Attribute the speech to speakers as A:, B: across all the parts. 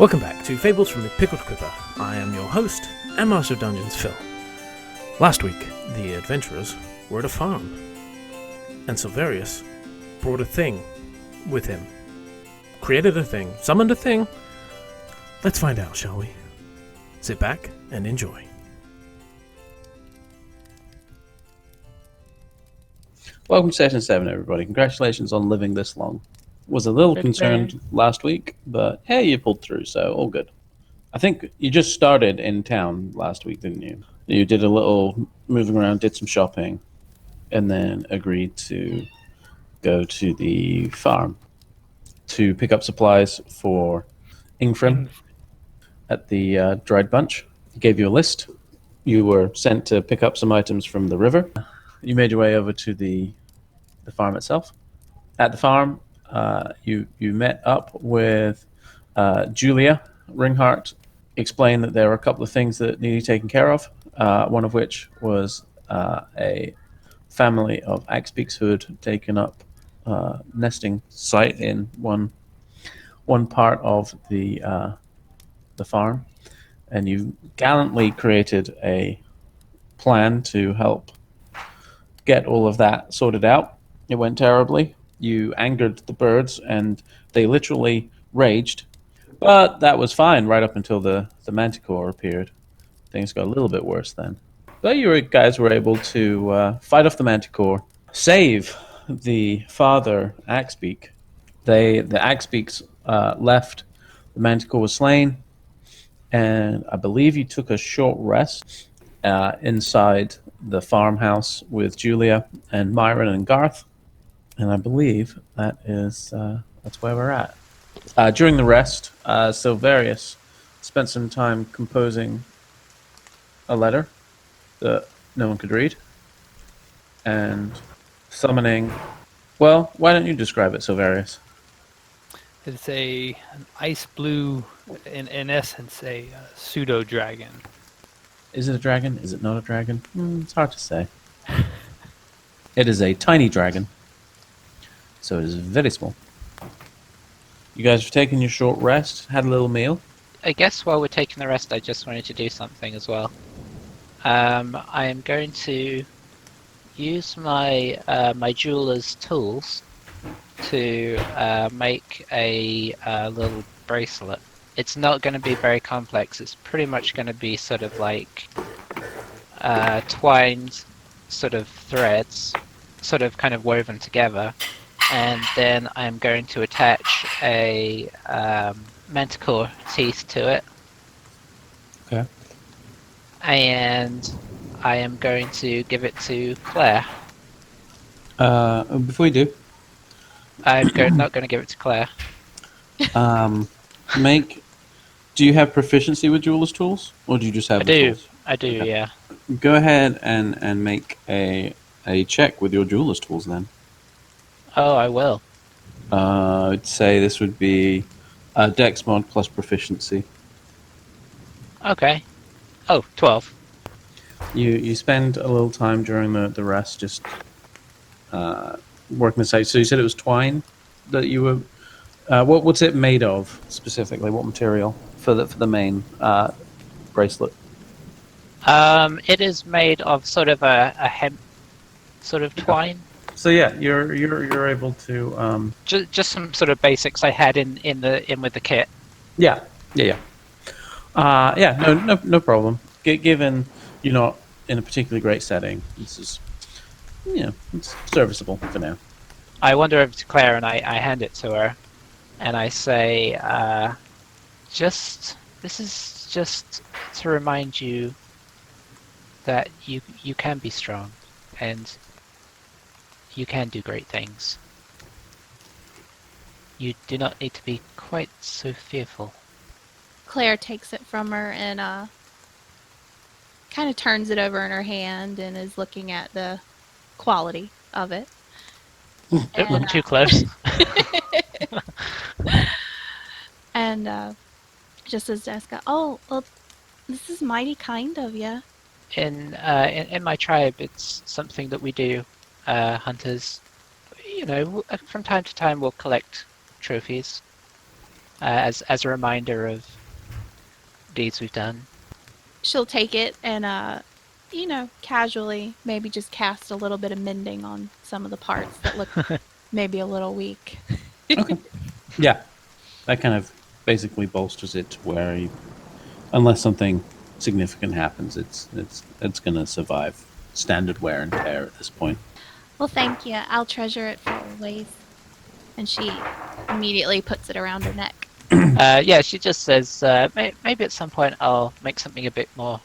A: Welcome back to Fables from the Pickled Quiver. I am your host and Master of Dungeons, Phil. Last week, the adventurers were at a farm, and Silverius brought a thing with him. Created a thing, summoned a thing. Let's find out, shall we? Sit back and enjoy.
B: Welcome to Session 7, everybody. Congratulations on living this long. Was a little concerned last week, but hey, you pulled through, so all good. I think you just started in town last week, didn't you? You did a little moving around, did some shopping, and then agreed to go to the farm to pick up supplies for Ingfrim at the Dried Bunch. He gave you a list. You were sent to pick up some items from the river. You made your way over to the farm itself. At the farm, you met up with Julia Ringhart, explained that there were a couple of things that needed taken care of, one of which was a family of axebeaks who had taken up nesting site in one part of the farm, and you gallantly created a plan to help get all of that sorted out. It went terribly. You angered the birds, and they literally raged. But that was fine right up until the manticore appeared. Things got a little bit worse then. But you guys were able to fight off the manticore, save the father axebeak. The axebeaks left. The manticore was slain, and I believe you took a short rest inside the farmhouse with Julia and Myron and Garth. And I believe that is that's where we're at. During the rest, Silverius spent some time composing a letter that no one could read, and summoning... Well, why don't you describe it, Silverius?
C: It's an ice blue, in essence, a pseudo-dragon.
B: Is it a dragon? Is it not a dragon? It's hard to say. It is a tiny dragon. So it is very small. You guys have taken your short rest, had a little meal.
D: I guess while we're taking the rest, I just wanted to do something as well. I am going to use my my jeweler's tools to make a little bracelet. It's not going to be very complex. It's pretty much going to be sort of like twined sort of threads, sort of kind of woven together. And then I'm going to attach a manticore teeth to it.
B: Okay.
D: And I am going to give it to Claire.
B: Before you do,
D: I'm not going to give it to Claire.
B: do you have proficiency with jeweler's tools, or do you just have the tools?
D: I do,
B: Okay.
D: yeah.
B: Go ahead and make a check with your jeweler's tools then.
D: Oh, I will.
B: I'd say this would be Dex mod plus proficiency.
D: Okay. Oh, 12.
B: You spend a little time during the rest just working this out. So you said it was twine that you were... what's it made of specifically? What material for the main bracelet?
D: It is made of sort of a hemp sort of twine.
B: So yeah, you're able to...
D: Just some sort of basics I had in with the kit.
B: Yeah. No problem. Given you're not in a particularly great setting, this is, it's serviceable for now.
D: I wander over to Claire and I hand it to her, and I say, this is just to remind you that you can be strong, and you can do great things. You do not need to be quite so fearful.
E: Claire takes it from her and kind of turns it over in her hand and is looking at the quality of it.
D: Don't look too close.
E: And just as Jessica, oh, well, this is mighty kind of you.
D: In my tribe, it's something that we do. Hunters, from time to time we'll collect trophies. as a reminder of deeds we've done.
E: She'll take it and, casually maybe just cast a little bit of mending on some of the parts that look maybe a little weak.
B: Okay. Yeah, that kind of basically bolsters it to where, unless something significant happens, it's going to survive standard wear and tear at this point.
E: Well, thank you. I'll treasure it for always. And she immediately puts it around her neck.
D: Yeah, she just says maybe at some point I'll make something a bit more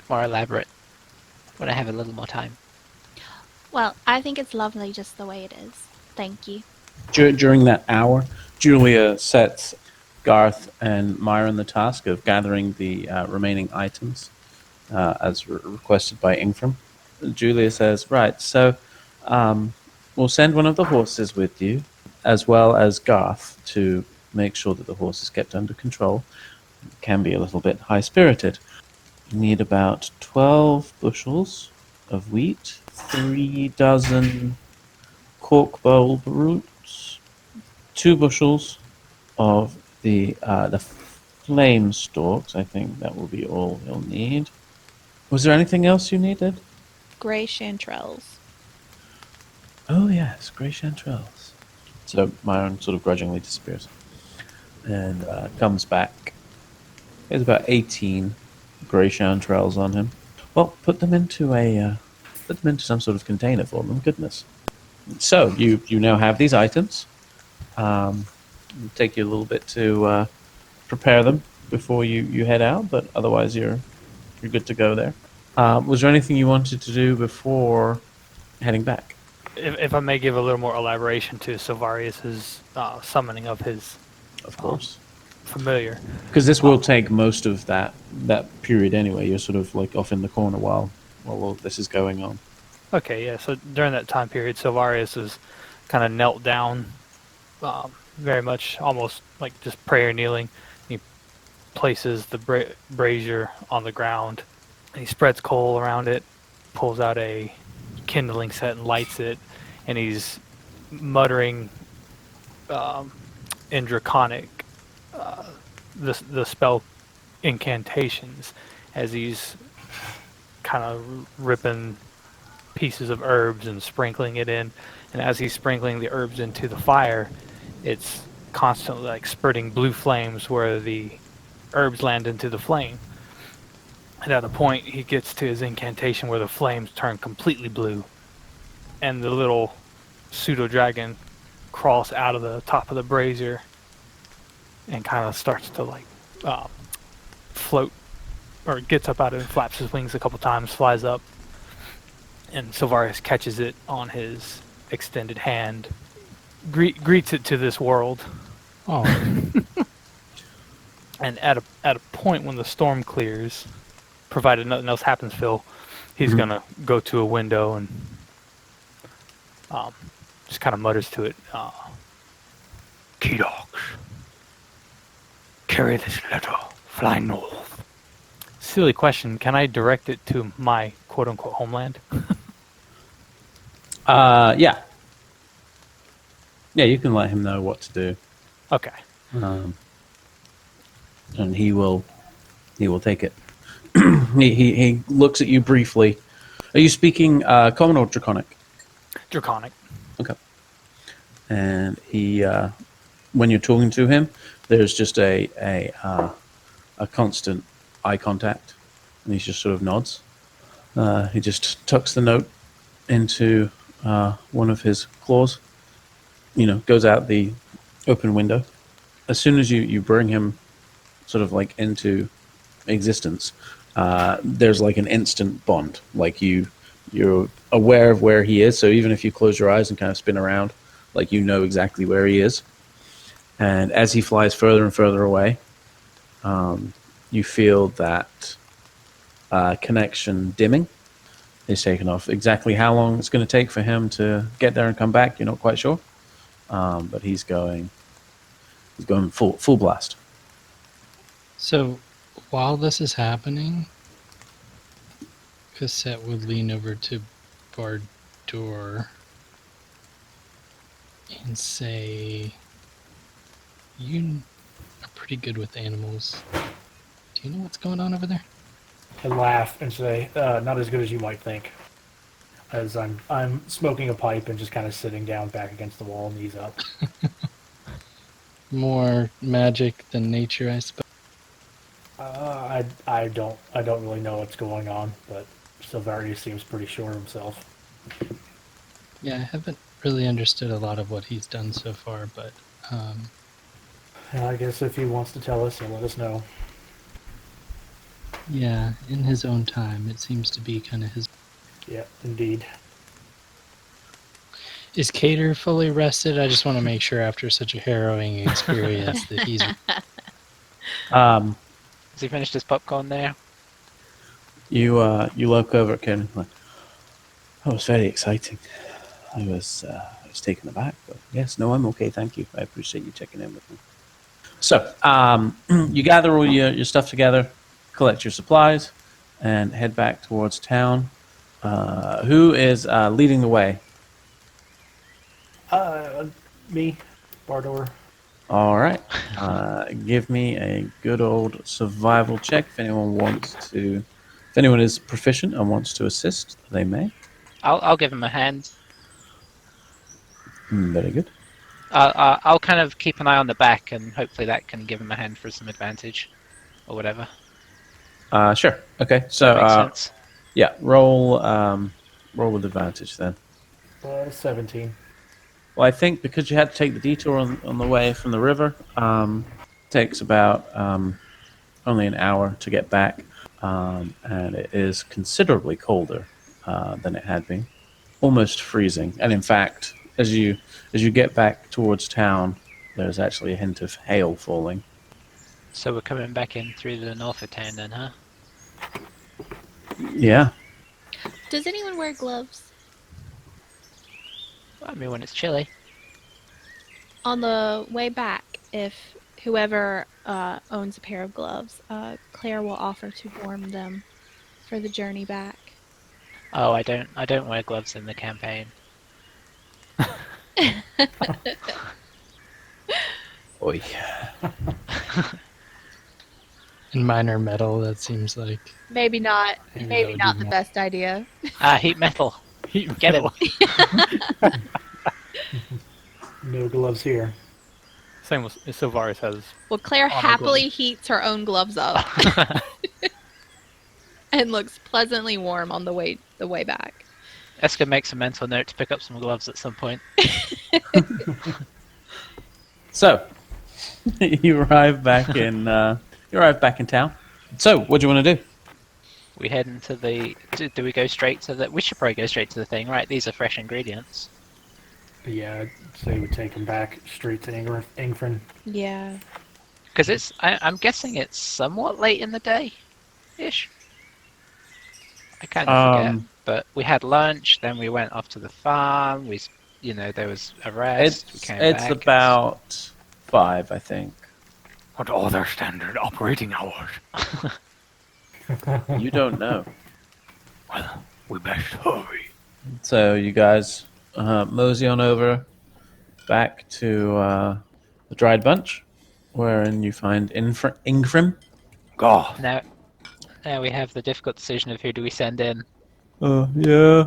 D: elaborate when I have a little more time.
E: Well, I think it's lovely just the way it is. Thank you.
B: During that hour, Julia sets Garth and Myron the task of gathering the remaining items as requested by Ingfram. Julia says, right, so we'll send one of the horses with you, as well as Garth, to make sure that the horse is kept under control. It can be a little bit high-spirited. You need about 12 bushels of wheat, 3 dozen cork bulb roots, 2 bushels of the flame stalks. I think that will be all you'll need. Was there anything else you needed?
E: Gray chanterelles.
B: Oh yes, grey chanterelles. So Myron sort of grudgingly disappears and comes back. There's about 18 grey chanterelles on him. Well, put them into some sort of container for them. Goodness. So you now have these items. It'll take you a little bit to prepare them before you head out, but otherwise you're good to go there. Was there anything you wanted to do before heading back?
C: If I may give a little more elaboration to Silvarius's summoning of his
B: Of course.
C: familiar.
B: Because this will take most of that period anyway. You're sort of like off in the corner while all this is going on.
C: Okay, yeah. So during that time period, Silvarius is kind of knelt down, very much almost like just prayer kneeling. He places the brazier on the ground, and he spreads coal around it, pulls out a kindling set and lights it, and he's muttering in Draconic the spell incantations as he's kind of ripping pieces of herbs and sprinkling it in. And as he's sprinkling the herbs into the fire, it's constantly like spurting blue flames where the herbs land into the flame. And at a point, he gets to his incantation where the flames turn completely blue, and the little pseudo-dragon crawls out of the top of the brazier and kind of starts to like float, or gets up out of it, flaps his wings a couple times, flies up, and Silvarius catches it on his extended hand, greets it to this world.
F: Oh,
C: And at a point when the storm clears, provided nothing else happens, Phil, he's gonna go to a window and just kind of mutters to it, "Key dogs, carry this letter, fly north." Silly question, can I direct it to my quote-unquote homeland?
B: Yeah. Yeah, you can let him know what to do.
C: Okay.
B: And he will take it. he looks at you briefly. Are you speaking Common or Draconic?
C: Draconic.
B: Okay. And he, when you're talking to him, there's just a constant eye contact, and he just sort of nods. He just tucks the note into one of his claws. Goes out the open window. As soon as you bring him sort of like into existence, there's like an instant bond. Like you're aware of where he is, so even if you close your eyes and kind of spin around, like you know exactly where he is. And as he flies further and further away, you feel that connection dimming. He's taken off. Exactly how long it's going to take for him to get there and come back, you're not quite sure. But he's going full blast.
F: so while this is happening, Cassette would lean over to Bardor and say, you are pretty good with animals. Do you know what's going on over there?
G: I laugh and say, "Not as good as you might think." As I'm smoking a pipe and just kind of sitting down back against the wall, knees up.
F: More magic than nature, I suppose.
G: I don't really know what's going on, but Silvarius seems pretty sure of himself.
F: Yeah, I haven't really understood a lot of what he's done so far, but
G: And I guess if he wants to tell us, he'll let us know.
F: yeah, in his own time, it seems to be kind of his.
G: Yeah, indeed.
F: Is Cater fully rested? I just want to make sure after such a harrowing experience that he's.
B: Um,
D: Has he finished his popcorn there?
B: you look over at Ken. Like, that was very exciting. I was taken aback, but yes, no, I'm okay. Thank you. I appreciate you checking in with me. So, you gather all your stuff together, collect your supplies, and head back towards town. Who is leading the way?
G: Me, Bardor.
B: All right. Give me a good old survival check. If anyone is proficient and wants to assist, they may.
D: I'll give him a hand.
B: Very good.
D: I'll kind of keep an eye on the back, and hopefully that can give him a hand for some advantage, or whatever.
B: Sure. Okay. So,
D: Makes sense.
B: yeah, roll with advantage then.
G: 17.
B: Well, I think because you had to take the detour on the way from the river, takes about only an hour to get back, and it is considerably colder than it had been, almost freezing. And in fact, as you get back towards town, there's actually a hint of hail falling.
D: So we're coming back in through the north of town then, huh?
B: Yeah.
E: Does anyone wear gloves?
D: I mean, when it's chilly.
E: On the way back, if whoever owns a pair of gloves, Claire will offer to warm them for the journey back.
D: Oh, I don't wear gloves in the campaign.
B: Oi.
F: In minor metal, that seems like.
E: Maybe not.
F: Maybe
E: Maybe
F: that would
E: not
F: be
E: the
F: more-
E: best idea.
D: Heat metal.
C: Heat
D: Get him.
C: metal.
G: No gloves here.
C: Same with Silvarius has.
E: Well, Claire
C: Armor
E: happily heats her own gloves up and looks pleasantly warm on the way back.
D: Eska makes a mental note to pick up some gloves at some point.
B: So, you arrive back in town. So, what do you want to do?
D: We head into the. Do we go straight to the? We should probably go straight to the thing, right? These are fresh ingredients.
G: But yeah, I'd say we take him back straight to Ingfrin.
E: Yeah.
D: Because I'm guessing it's somewhat late in the day, ish. I kind of forget. But we had lunch, then we went off to the farm. There was a rest. We came
B: It's
D: back.
B: about 5, I think.
C: What are their standard operating hours?
B: You don't know.
C: Well, we best hurry.
B: So you guys mosey on over back to the Dried Bunch, wherein you find Ingrim.
C: God.
D: Now we have the difficult decision of who do we send in.
B: Yeah.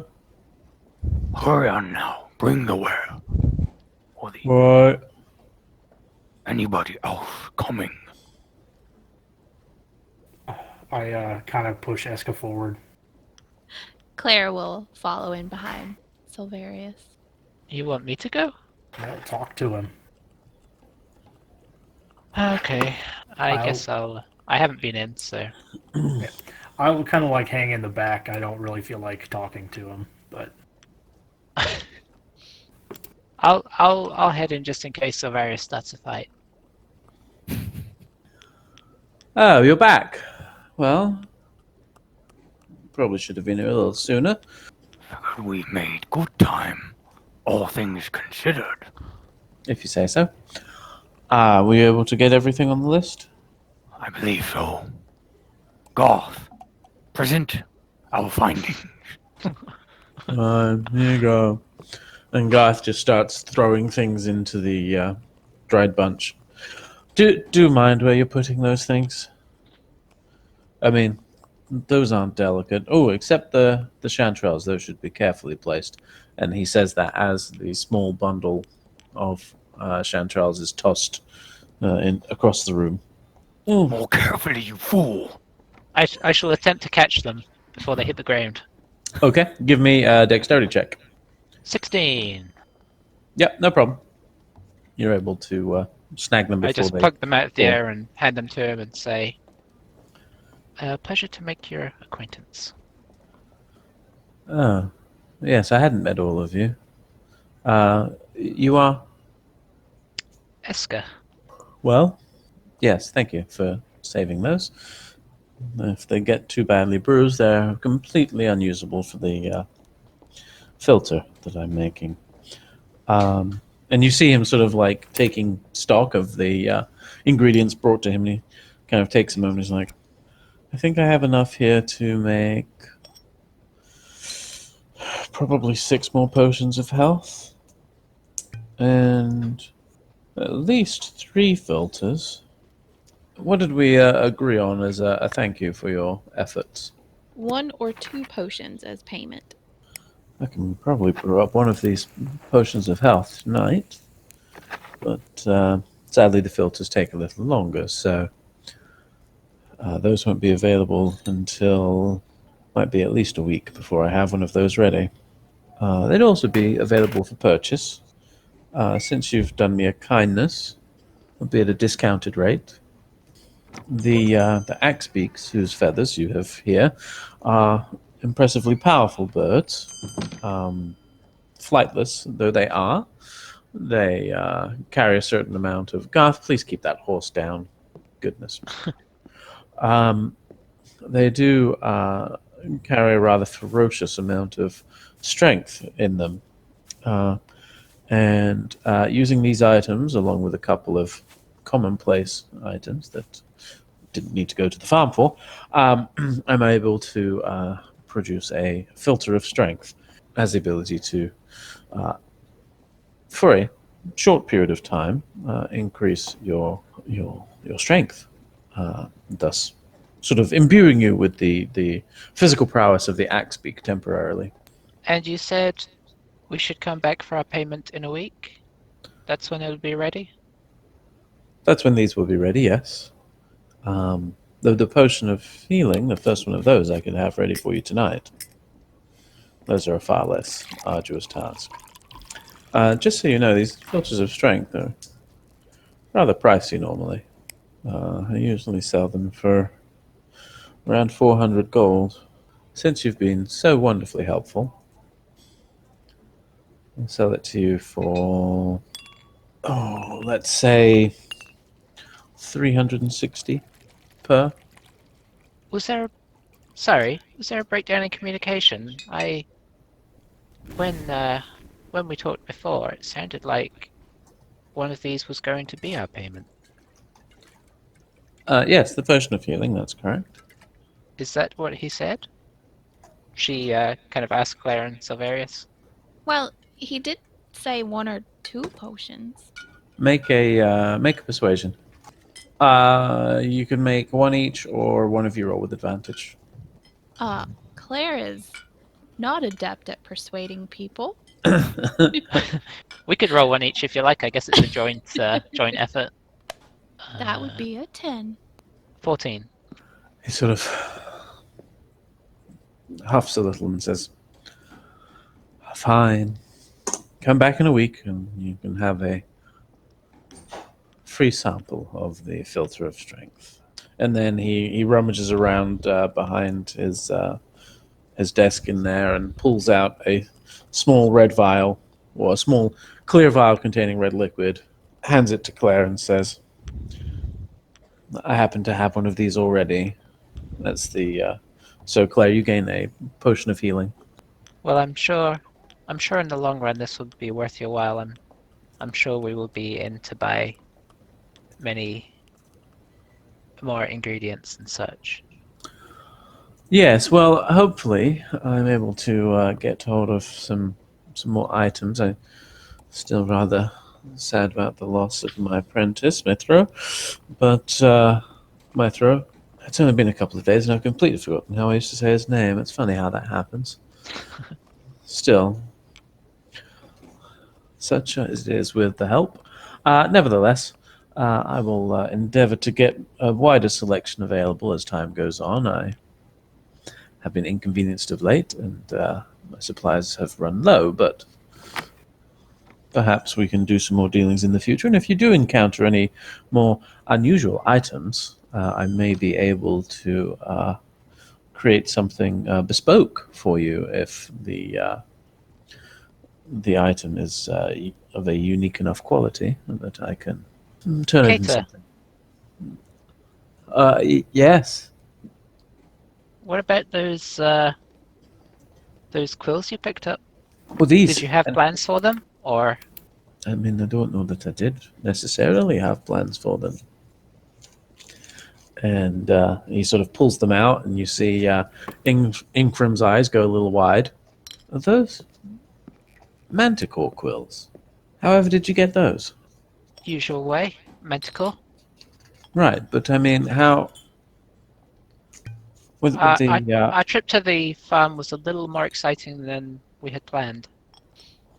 C: Hurry on now. Bring the ware. Or the
B: What?
C: anybody else coming.
G: I kind of push Eska forward.
E: Claire will follow in behind Silvarius.
D: You want me to go?
G: Talk to him.
D: Okay. I
G: I'll-
D: guess I'll. I haven't been in, so.
G: I'll kind of like hang in the back. I don't really feel like talking to him, but
D: I'll head in just in case Silvarius starts a fight.
B: Oh, you're back. Well, probably should have been here a little sooner.
C: Figured we made good time, all things considered.
B: If you say so. Were you able to get everything on the list?
C: I believe so. Goth, present our findings.
B: Here you go. And Garth just starts throwing things into the Dried Bunch. Do mind where you're putting those things? I mean, those aren't delicate. Oh, except the chanterelles. Those should be carefully placed. And he says that as the small bundle of chanterelles is tossed across the room.
C: More carefully, you fool!
D: I shall attempt to catch them before they hit the ground.
B: Okay, give me a dexterity check.
D: 16.
B: Yep, no problem. You're able to snag them
D: I
B: before
D: just
B: they...
D: pluck them out of the
B: fall.
D: air and hand them to him and say, pleasure to make your acquaintance.
B: Oh, yes, I hadn't met all of you. You are?
D: Eska.
B: Well, yes, thank you for saving those. If they get too badly bruised, they're completely unusable for the filter that I'm making. And you see him sort of like taking stock of the ingredients brought to him, and he kind of takes a moment. He's like, I think I have enough here to make probably 6 more potions of health and at least 3 filters. What did we agree on as a thank you for your efforts?
E: 1 or 2 potions as payment.
B: I can probably brew up one of these potions of health tonight, but sadly the filters take a little longer, so those won't be available until might be at least a week before I have one of those ready. They'd also be available for purchase. Since you've done me a kindness, it'll be at a discounted rate. The axe beaks, whose feathers you have here, are impressively powerful birds. Flightless though they are, they carry a certain amount of... Garth, please keep that horse down. Goodness. They do carry a rather ferocious amount of strength in them. And using these items, along with a couple of commonplace items that didn't need to go to the farm for, I'm able to produce a filter of strength. Has the ability to, for a short period of time, increase your strength, thus sort of imbuing you with the physical prowess of the axe beak temporarily.
D: And you said we should come back for our payment in a week? That's when it'll be ready?
B: That's when these will be ready, yes. The potion of healing, the first one of those, I could have ready for you tonight. Those are a far less arduous task. Just so you know, these filters of strength are rather pricey normally. I usually sell them for around 400 gold. Since you've been so wonderfully helpful, I'll sell it to you for, let's say 360 per.
D: Was there a breakdown in communication? When we talked before, it sounded like one of these was going to be our payment.
B: Yes, the potion of healing, that's correct.
D: Is that what he said? She kind of asked Claire and Silverius.
E: Well, he did say 1 or 2 potions.
B: Make a persuasion. You can make one each, or one of you roll with advantage.
E: Claire is not adept at persuading people.
D: We could roll one each if you like. I guess it's a joint effort.
E: That would be a 10.
D: 14.
B: He sort of huffs a little and says, fine. Come back in a week and you can have a free sample of the filter of strength. And then he rummages around behind his desk in there and pulls out a small red vial, or a small clear vial containing red liquid, hands it to Claire and says, I happen to have one of these already. That's the... So Claire, you gain a potion of healing.
D: Well, I'm sure in the long run this will be worth your while. I'm sure we will be in to buy many more ingredients and such.
B: Yes, well, hopefully I'm able to get hold of some more items. I'm still rather sad about the loss of my apprentice, Mithro. But, Mithro, it's only been a couple of days and I've completely forgotten how I used to say his name. It's funny how that happens. Still, such as it is with the help. Nevertheless, I will endeavor to get a wider selection available as time goes on. I have been inconvenienced of late, and my supplies have run low, but perhaps we can do some more dealings in the future. And if you do encounter any more unusual items, I may be able to create something bespoke for you if the item is of a unique enough quality that I can turn it into
D: Cater.
B: something. Yes.
D: What about those quills you picked up?
B: Well, these.
D: Did you have plans for them, or?
B: I mean, I don't know that I did necessarily have plans for them. And he sort of pulls them out, and you see Inkram's eyes go a little wide. Are those manticore quills? However, did you get those?
D: Usual way, Manticore.
B: Right, but I mean, how? With the
D: Our trip to the farm was a little more exciting than we had planned.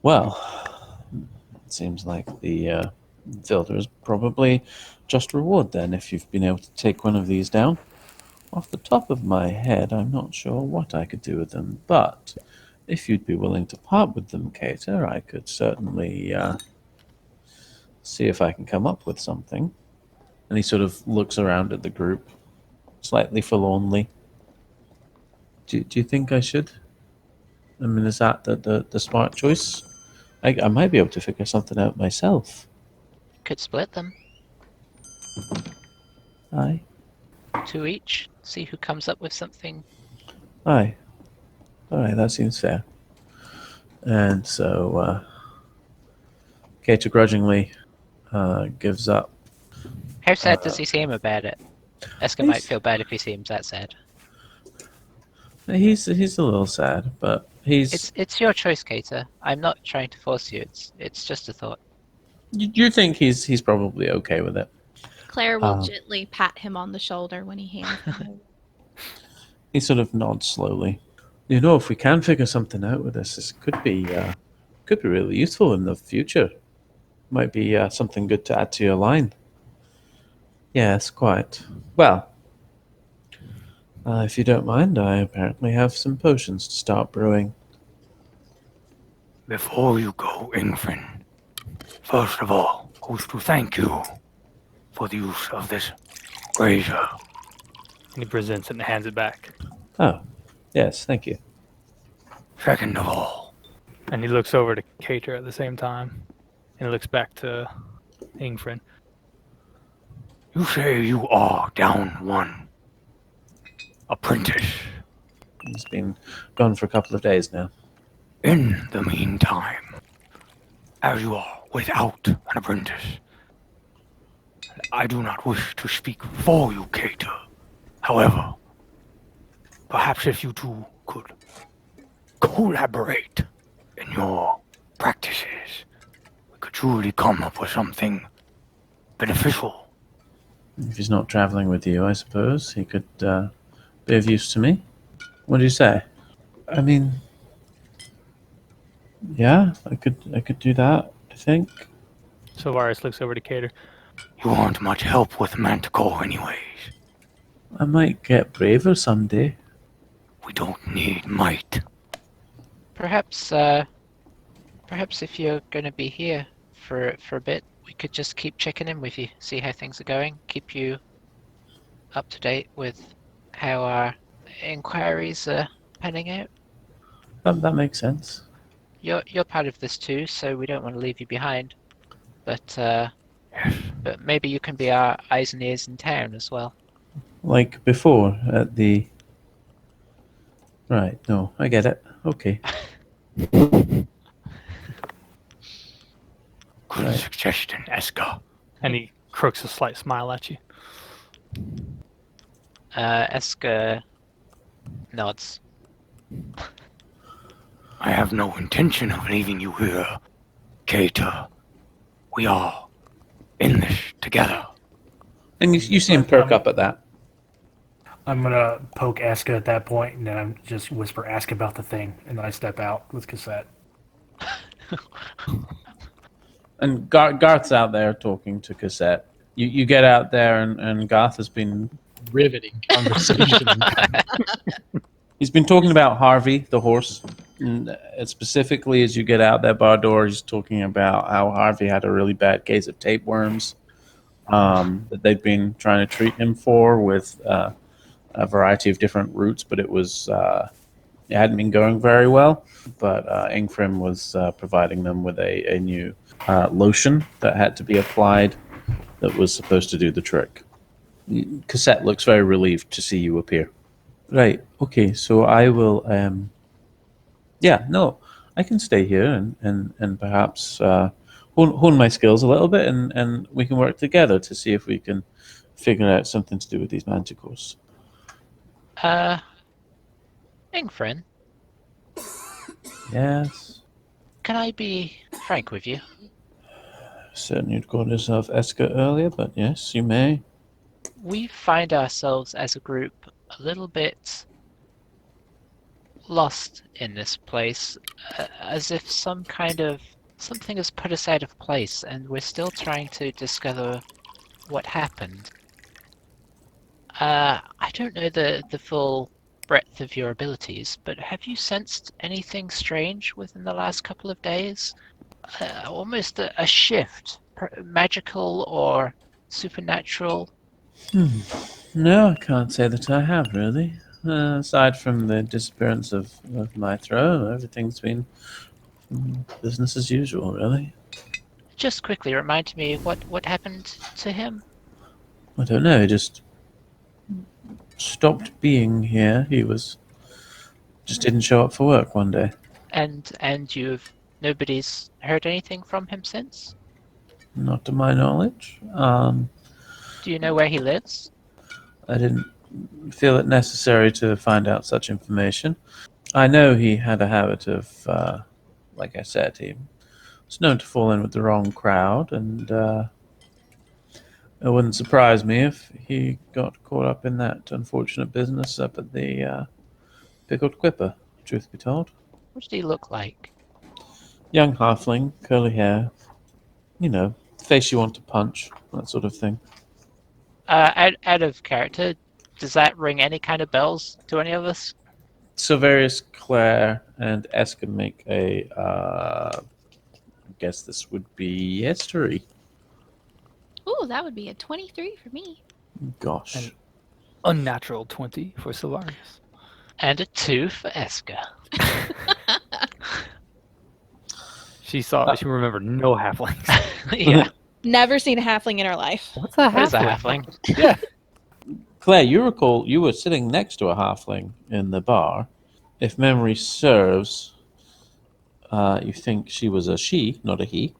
B: well, it seems like the filter is probably just reward then if you've been able to take one of these down. Off the top of my head, I'm not sure what I could do with them, but if you'd be willing to part with them, Cater, I could certainly see if I can come up with something. And he sort of looks around at the group, slightly forlornly. Do you think I should? I mean, is that the smart choice? I might be able to figure something out myself.
D: Could split them,
B: Aye.
D: 2 each. See who comes up with something.
B: Aye. Alright, that seems fair. And so, Cater grudgingly gives up.
D: How sad does he seem about it? Eska might feel bad if he seems that sad.
B: He's a little sad, but he's.
D: It's your choice, Cater. I'm not trying to force you. It's just a thought.
B: You think he's probably okay with it?
E: Claire will gently pat him on the shoulder when he hands him.
B: He sort of nods slowly. You know, if we can figure something out with this could be really useful in the future. Might be something good to add to your line. Yes, quite. Well, if you don't mind, I apparently have some potions to start brewing.
H: Before you go, Ingrid, first of all, wish to thank you for the use of this razor.
C: And he presents it and hands it back.
B: Oh, yes, thank you.
H: Second of all,
C: And he looks over to Cater at the same time. And he looks back to Ingrid.
H: you say you are down one apprentice.
B: He's been gone for a couple of days now.
H: In the meantime, as you are without an apprentice, I do not wish to speak for you, Cater. However, perhaps if you two could collaborate in your practices, we could truly come up with something beneficial.
B: If he's not traveling with you, I suppose he could be of use to me. What do you say? I mean, yeah, I could do that, I think.
C: So Varus looks over to Cater.
H: You aren't much help with Manticore anyways.
B: I might get braver someday.
H: We don't need might.
D: Perhaps if you're going to be here for a bit, we could just keep checking in with you, see how things are going, keep you up to date with how our inquiries are panning out.
B: That makes sense.
D: You're part of this too, so we don't want to leave you behind. But maybe you can be our eyes and ears in town as well.
B: Like before at the... Right, no, I get it. Okay.
H: Good
B: Right.
H: suggestion, Eska.
C: And he crooks a slight smile at you.
D: Eska nods.
H: I have no intention of leaving you here, Cater. We are in this together.
B: And you see him perk up at that.
G: I'm gonna poke Aska at that point, and then I'm just whisper, "Ask about the thing," and then I step out with Cassette.
B: And Garth's out there talking to Cassette. You get out there, and Garth has been
F: Riveting conversation.
B: he's been talking about Harvey, the horse. And specifically, as you get out that bar door, he's talking about how Harvey had a really bad case of tapeworms that they'd been trying to treat him for with a variety of different routes, but it hadn't been going very well. But Ingfrim was providing them with a new lotion that had to be applied that was supposed to do the trick. Cassette looks very relieved to see you appear. Right, okay, so I will... I can stay here and perhaps hone my skills a little bit, and we can work together to see if we can figure out something to do with these manticores.
D: Ingfrin,
B: Yes.
D: can I be frank with you?
B: Certain you'd called yourself Eska earlier, but yes, you may.
D: We find ourselves as a group a little bit lost in this place, as if something has put us out of place, and we're still trying to discover what happened. I don't know the full breadth of your abilities, but have you sensed anything strange within the last couple of days? Almost a shift, magical or supernatural?
B: No, I can't say that I have, really. Aside from the disappearance of my throne, everything's been business as usual, really.
D: Just quickly remind me what happened to him.
B: I don't know, he just stopped being here. He just didn't show up for work one day.
D: And nobody's heard anything from him since?
B: Not to my knowledge.
D: Do you know where he lives?
B: I didn't feel it necessary to find out such information. I know he had a habit of, like I said, he was known to fall in with the wrong crowd, and it wouldn't surprise me if he got caught up in that unfortunate business up at the Pickled Quipper, truth be told.
D: What did he look like?
B: Young halfling, curly hair, face you want to punch, that sort of thing.
D: Out of character, does that ring any kind of bells to any of us?
B: Silverius, Claire, and Eska make a, I guess this would be history.
E: Ooh, that would be a 23 for me.
B: Gosh.
C: And unnatural 20 for Solarius.
D: And a 2 for Eska.
C: She remembered no halflings.
D: Yeah.
E: Never seen a halfling in her life.
C: What's a
D: What is a
C: halfling?
D: halfling?
C: Yeah.
B: Claire, you recall you were sitting next to a halfling in the bar. If memory serves, you think she was a she, not a he.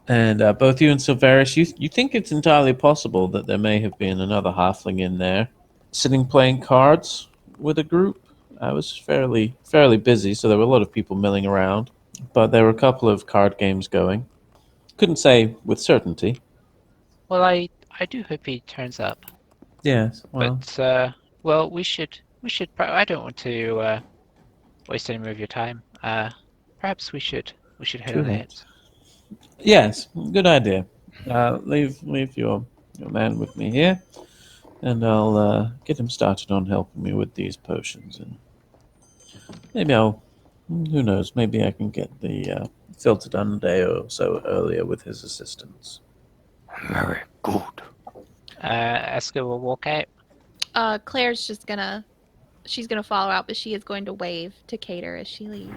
B: And both you and Silverius, you think it's entirely possible that there may have been another halfling in there, sitting playing cards with a group. I was fairly busy, so there were a lot of people milling around. But there were a couple of card games going. Couldn't say with certainty.
D: Well, I do hope he turns up.
B: Yes, well,
D: But we should. I don't want to waste any more of your time. Perhaps we should head
B: Too
D: on
B: late.
D: ahead.
B: yes, good idea. Leave your man with me here, and I'll get him started on helping me with these potions, and maybe who knows, maybe I can get the filter done a day or so earlier with his assistance.
H: Very good.
D: Eska will walk out.
E: Claire's just she's gonna follow out, but she is going to wave to Cater as she leaves.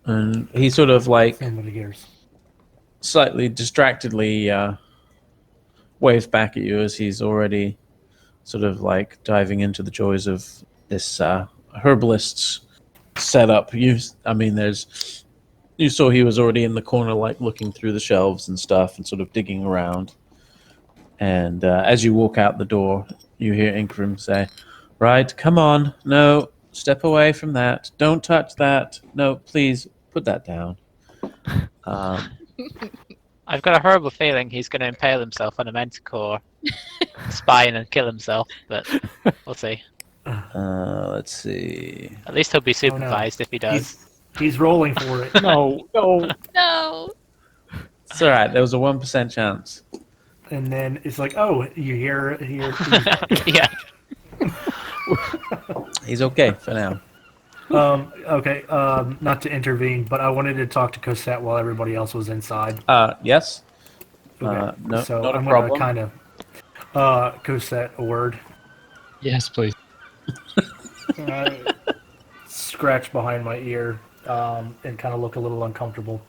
B: And he sort of like
G: Same with the gears.
B: slightly distractedly waves back at you as he's already sort of like diving into the joys of this herbalist's setup. You saw he was already in the corner, like looking through the shelves and stuff, and sort of digging around. And as you walk out the door, you hear Ingrim say, "Right, come on, no, step away from that. Don't touch that. No, please put that down."
D: I've got a horrible feeling he's going to impale himself on a manticore spine and kill himself, but we'll see.
B: Let's see.
D: At least he'll be
G: Oh, no.
D: supervised if he does.
G: He's rolling for it.
C: No, no.
E: No.
B: It's all right. There was a 1% chance.
G: And then it's like, oh, you hear
D: Yeah.
B: He's okay for now.
G: okay, not to intervene, but I wanted to talk to Cosette while everybody else was inside.
B: Yes.
G: Okay.
B: No,
G: So
B: not a
G: I'm
B: problem.
G: gonna kind of Cosette a word.
F: Yes, please.
G: Scratch behind my ear and kind of look a little uncomfortable.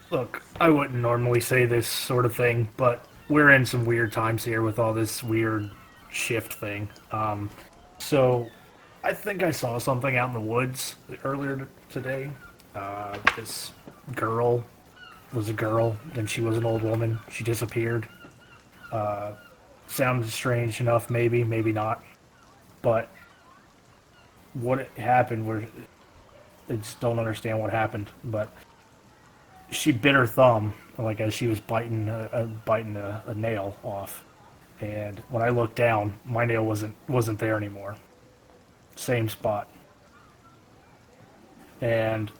G: Look, I wouldn't normally say this sort of thing, but we're in some weird times here with all this weird shift thing. So I think I saw something out in the woods earlier today. This girl was a girl, then she was an old woman. She disappeared. Sounds strange enough, maybe not. But what happened, I just don't understand what happened, but she bit her thumb, like as she was biting a nail off. And when I looked down, my nail wasn't there anymore. Same spot. And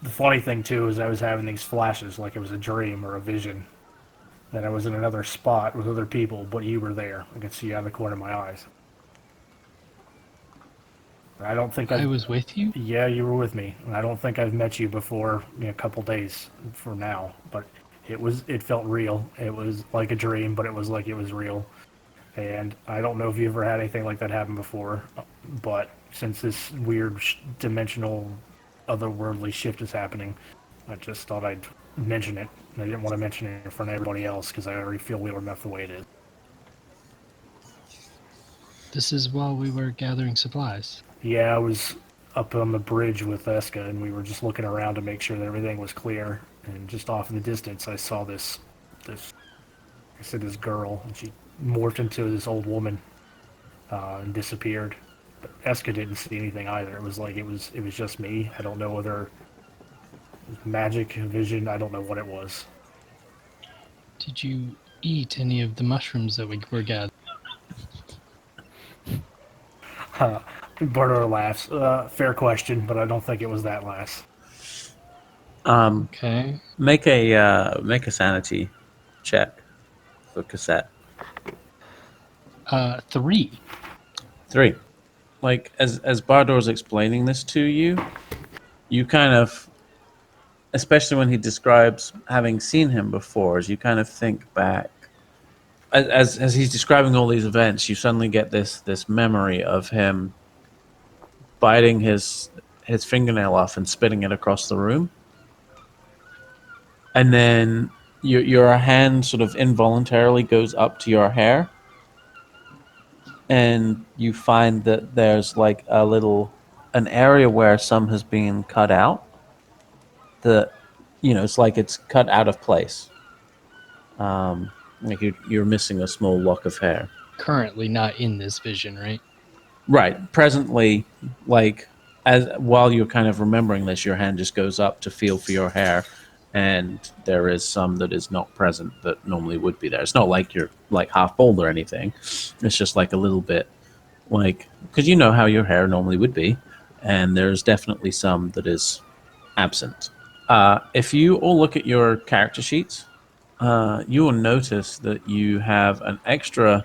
G: the funny thing too is I was having these flashes like it was a dream or a vision. That I was in another spot with other people, but you were there. I could see you out of the corner of my eyes. I don't think
F: I was with you?
G: Yeah, you were with me. And I don't think I've met you before in a couple days from now, but it felt real. It was like a dream, but it was like it was real. And I don't know if you ever had anything like that happen before, but since this weird dimensional otherworldly shift is happening, I just thought I'd mention it. I didn't want to mention it in front of everybody else because I already feel weird enough the way it is.
F: This is while we were gathering supplies.
G: Yeah, I was up on the bridge with Eska, and we were just looking around to make sure that everything was clear. And just off in the distance, I saw this girl, and she morphed into this old woman and disappeared. But Eska didn't see anything either. It was like it was just me. I don't know whether it was magic, vision. I don't know what it was.
F: Did you eat any of the mushrooms that we were gathering?
G: Barter laughs. Fair question, but I don't think it was that last.
F: Okay.
B: Make a sanity check for Cassette.
F: 3.
B: 3. Like as Bardor's explaining this to you, you kind of, especially when he describes having seen him before, as you kind of think back, as he's describing all these events, you suddenly get this memory of him biting his fingernail off and spitting it across the room, and then your hand sort of involuntarily goes up to your hair, and you find that there's like an area where some has been cut out. It's like it's cut out of place. Like you're missing a small lock of hair.
F: Currently not in this vision, right?
B: Right. Presently, like while you're kind of remembering this, your hand just goes up to feel for your hair, and there is some that is not present that normally would be there. It's not like you're like half bald or anything. It's just like a little bit, like, because you know how your hair normally would be, and there's definitely some that is absent. If you all look at your character sheets, you will notice that you have an extra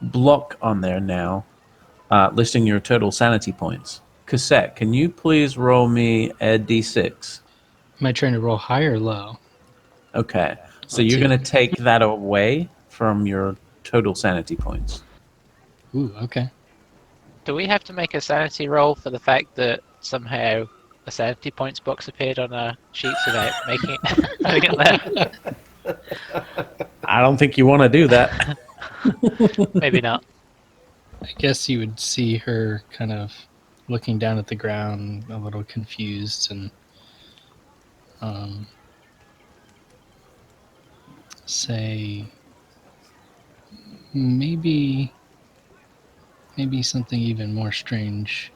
B: block on there now, listing your total sanity points. Cassette, can you please roll me a d6?
F: Am I trying to roll high or low?
B: Okay, so you're going to take that away from your total sanity points.
F: Ooh, okay.
D: Do we have to make a sanity roll for the fact that somehow a sanity points box appeared on our sheets without making it there?
B: I don't think you want to do that.
D: Maybe not.
F: I guess you would see her kind of looking down at the ground, a little confused, and say maybe something even more strange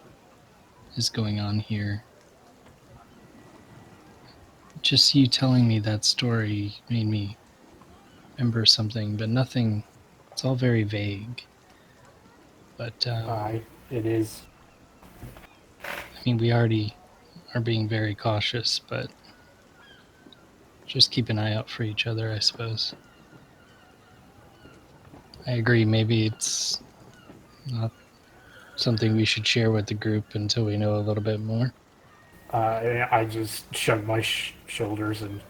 F: is going on here. Just you telling me that story made me remember something, but nothing. It's all very vague. But
G: It is.
F: I mean, we already are being very cautious, but just keep an eye out for each other, I suppose. I agree. Maybe it's not something we should share with the group until we know a little bit more.
G: I just shrug my shoulders and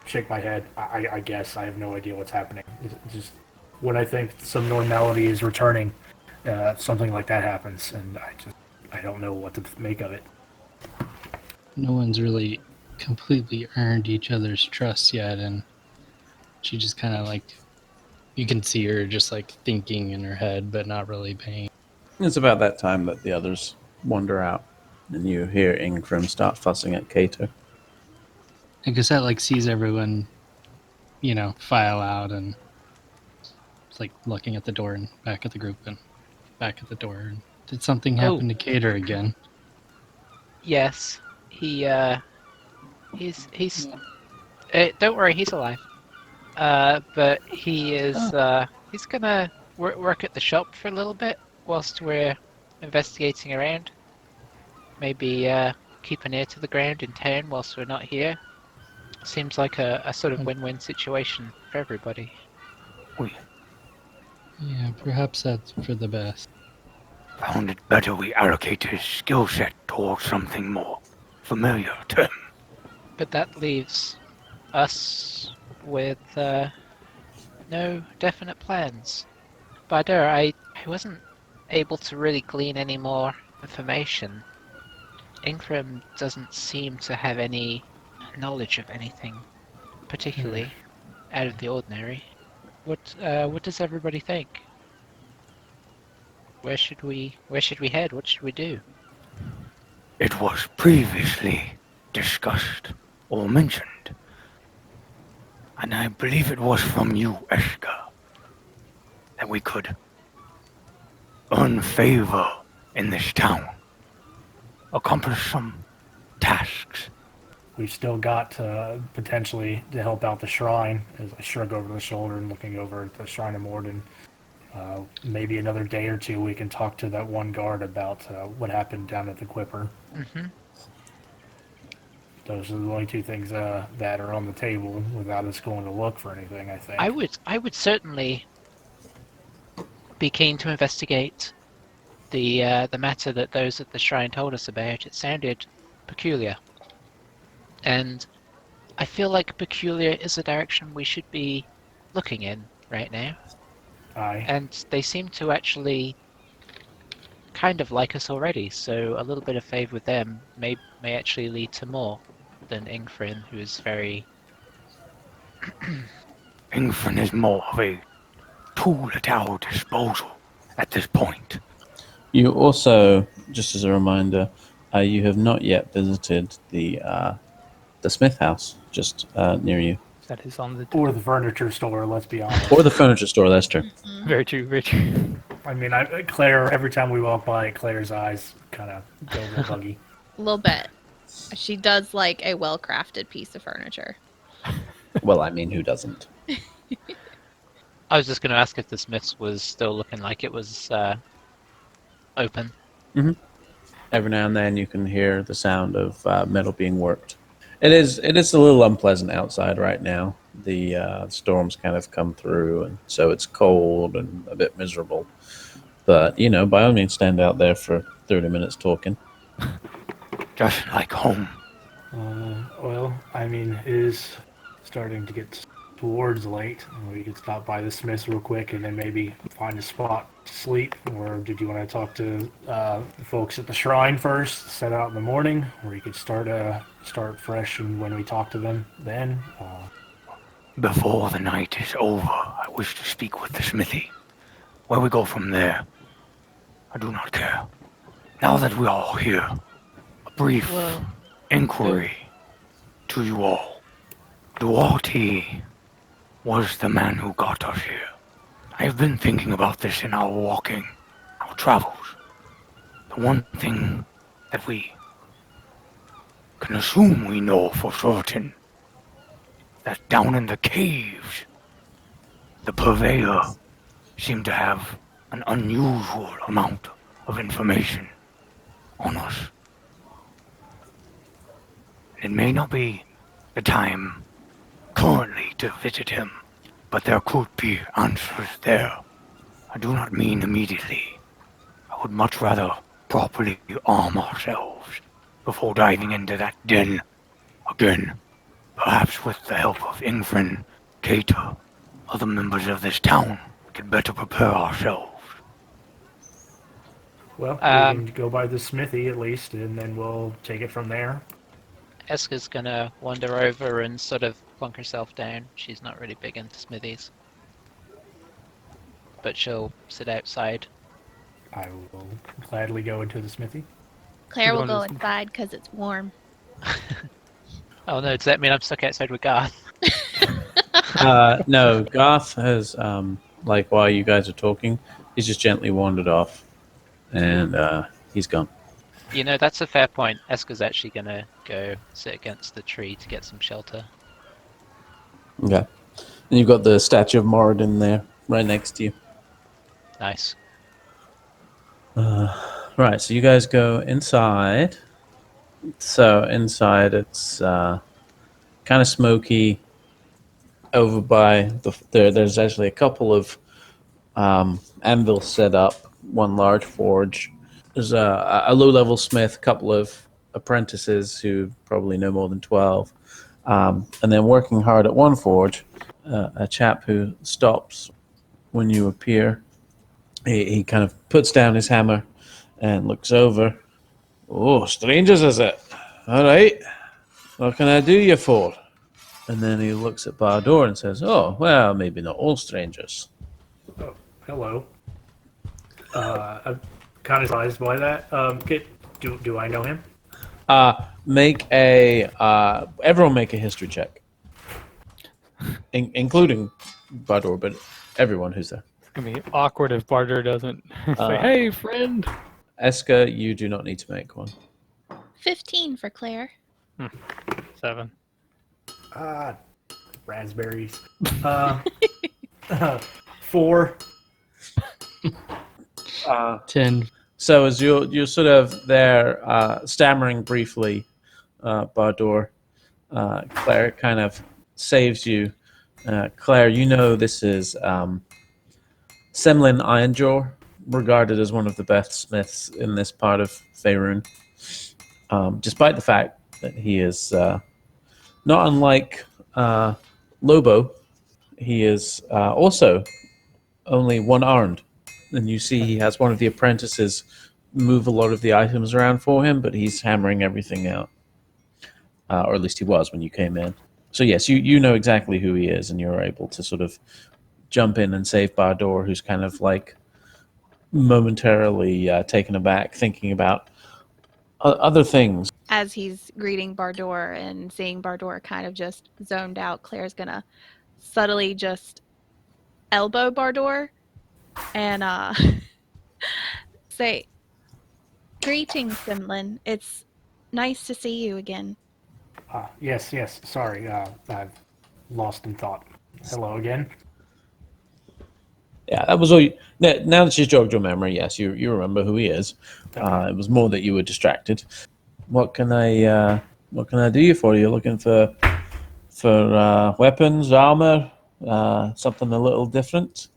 G: shake my head. I guess I have no idea what's happening. It's just when I think some normality is returning, something like that happens, and I don't know what to make of it.
F: No one's really completely earned each other's trust yet, and she just kind of like, you can see her just like thinking in her head, but not really paying.
B: It's about that time that the others wander out, and you hear Ingrim start fussing at Cato.
F: And Cassette like sees everyone, file out, and it's like looking at the door and back at the group and back at the door. And did something happen to Cater again?
D: Yes, he's. Don't worry, he's alive. But he is. He's gonna work at the shop for a little bit whilst we're investigating around. Maybe keep an ear to the ground in town whilst we're not here. Seems like a sort of win-win situation for everybody.
F: Yeah, perhaps that's for the best.
H: Found it better we allocate his skill set towards something more familiar to him.
D: But that leaves us with no definite plans. Badur, I wasn't able to really glean any more information. Ingrim doesn't seem to have any knowledge of anything particularly out of the ordinary. What does everybody think? Where should we head? What should we do?
H: It was previously discussed or mentioned, and I believe it was from you, Eska, that we could earn favor in this town, accomplish some tasks.
G: We've still got potentially to help out the shrine, as I shrug over the shoulder and looking over at the Shrine of Morden. Maybe another day or two we can talk to that one guard about what happened down at the Quipper.
D: Mm-hmm.
G: Those are the only two things that are on the table without us going to look for anything, I think.
D: I would certainly be keen to investigate the matter that those at the shrine told us about. It sounded peculiar. And I feel like peculiar is the direction we should be looking in right now.
G: Aye.
D: And they seem to actually kind of like us already, so a little bit of favour with them may actually lead to more than Ingfrin, who is very...
H: Ingfrin is more of a tool at our disposal at this point.
B: You also, just as a reminder, you have not yet visited the Smith house just near you.
C: That is on the...
G: Or the furniture store, let's be honest.
B: Or the furniture store, that's true.
C: Very true, very true.
G: I mean, Claire, every time we walk by, Claire's eyes kind of go a little buggy.
E: A little bit. She does like a well-crafted piece of furniture.
B: Well, I mean, who doesn't?
D: I was just going to ask if the Smiths was still looking like it was open.
B: Mm-hmm. Every now and then you can hear the sound of metal being worked. It is a little unpleasant outside right now. The storm's kind of come through, and so it's cold and a bit miserable. But, by all means, stand out there for 30 minutes talking.
H: Just like home.
G: Well, I mean, it is starting to get towards late. We could stop by the Smiths real quick and then maybe find a spot to sleep. Or did you want to talk to the folks at the shrine first, set out in the morning, or you could start fresh and when we talk to them then?
H: Before the night is over, I wish to speak with the smithy. Where we go from there, I do not care. Now that we are all here, a brief inquiry to you all. Duarte was the man who got us here. I have been thinking about this in our walking, our travels. The one thing that we can assume we know for certain that down in the caves, the purveyor seemed to have an unusual amount of information on us. It may not be the time currently to visit him, but there could be answers there. I do not mean immediately. I would much rather properly arm ourselves before diving into that den again. Perhaps with the help of Ingrid, Cater, other members of this town, we could better prepare ourselves.
G: Well, we can go by the smithy at least, and then we'll take it from there.
D: Eska's gonna wander over and sort of plonk herself down. She's not really big into smithies. But she'll sit outside.
G: I will gladly go into the smithy.
E: Claire will
C: Going
E: go
C: to-
E: inside because it's warm.
D: Oh no, does that mean I'm stuck outside with Garth?
B: No, Garth has, while you guys are talking, he's just gently wandered off. And he's gone.
D: You know, that's a fair point. Eska's actually gonna go sit against the tree to get some shelter.
B: Okay. And you've got the statue of Moradin there, right next to you.
D: Nice.
B: Right, so you guys go inside. So inside it's kind of smoky. Over by there's actually a couple of anvils set up, one large forge. There's a low-level smith, a couple of apprentices who probably no more than 12. And then working hard at one forge, a chap who stops when you appear. He kind of puts down his hammer and looks over. Oh, strangers, is it? All right. What can I do you for? And then he looks at Bardoor and says, oh, well, maybe not all strangers.
G: Oh, hello. I'm kind of surprised by that. Do I know him?
B: Everyone make a history check. Including Bardoor, but everyone who's there.
C: It's gonna be awkward if Barter doesn't say, "Hey, friend."
B: Eska, you do not need to make one.
E: 15 for Claire.
C: 7.
G: Raspberries. 4.
F: 10.
B: So as you're sort of there, stammering briefly, Bardoor, Claire kind of saves you. Claire, you know this is Semlin Ironjaw, regarded as one of the best smiths in this part of Faerun, despite the fact that he is not unlike Lobo. He is also only one-armed. And you see he has one of the apprentices move a lot of the items around for him, but he's hammering everything out. Or at least he was when you came in. So yes, you know exactly who he is, and you're able to sort of jump in and save Bardoor, who's kind of like momentarily taken aback, thinking about other things.
E: As he's greeting Bardoor and seeing Bardoor kind of just zoned out, Claire's gonna subtly just elbow Bardoor and say, "Greetings, Simlin. It's nice to see you again."
G: Yes. Sorry, I've lost in thought. Hello again.
B: Yeah, that was all. Now that she's jogged your memory, yes, you remember who he is. It was more that you were distracted. What can I do you for? You're looking for weapons, armor, something a little different.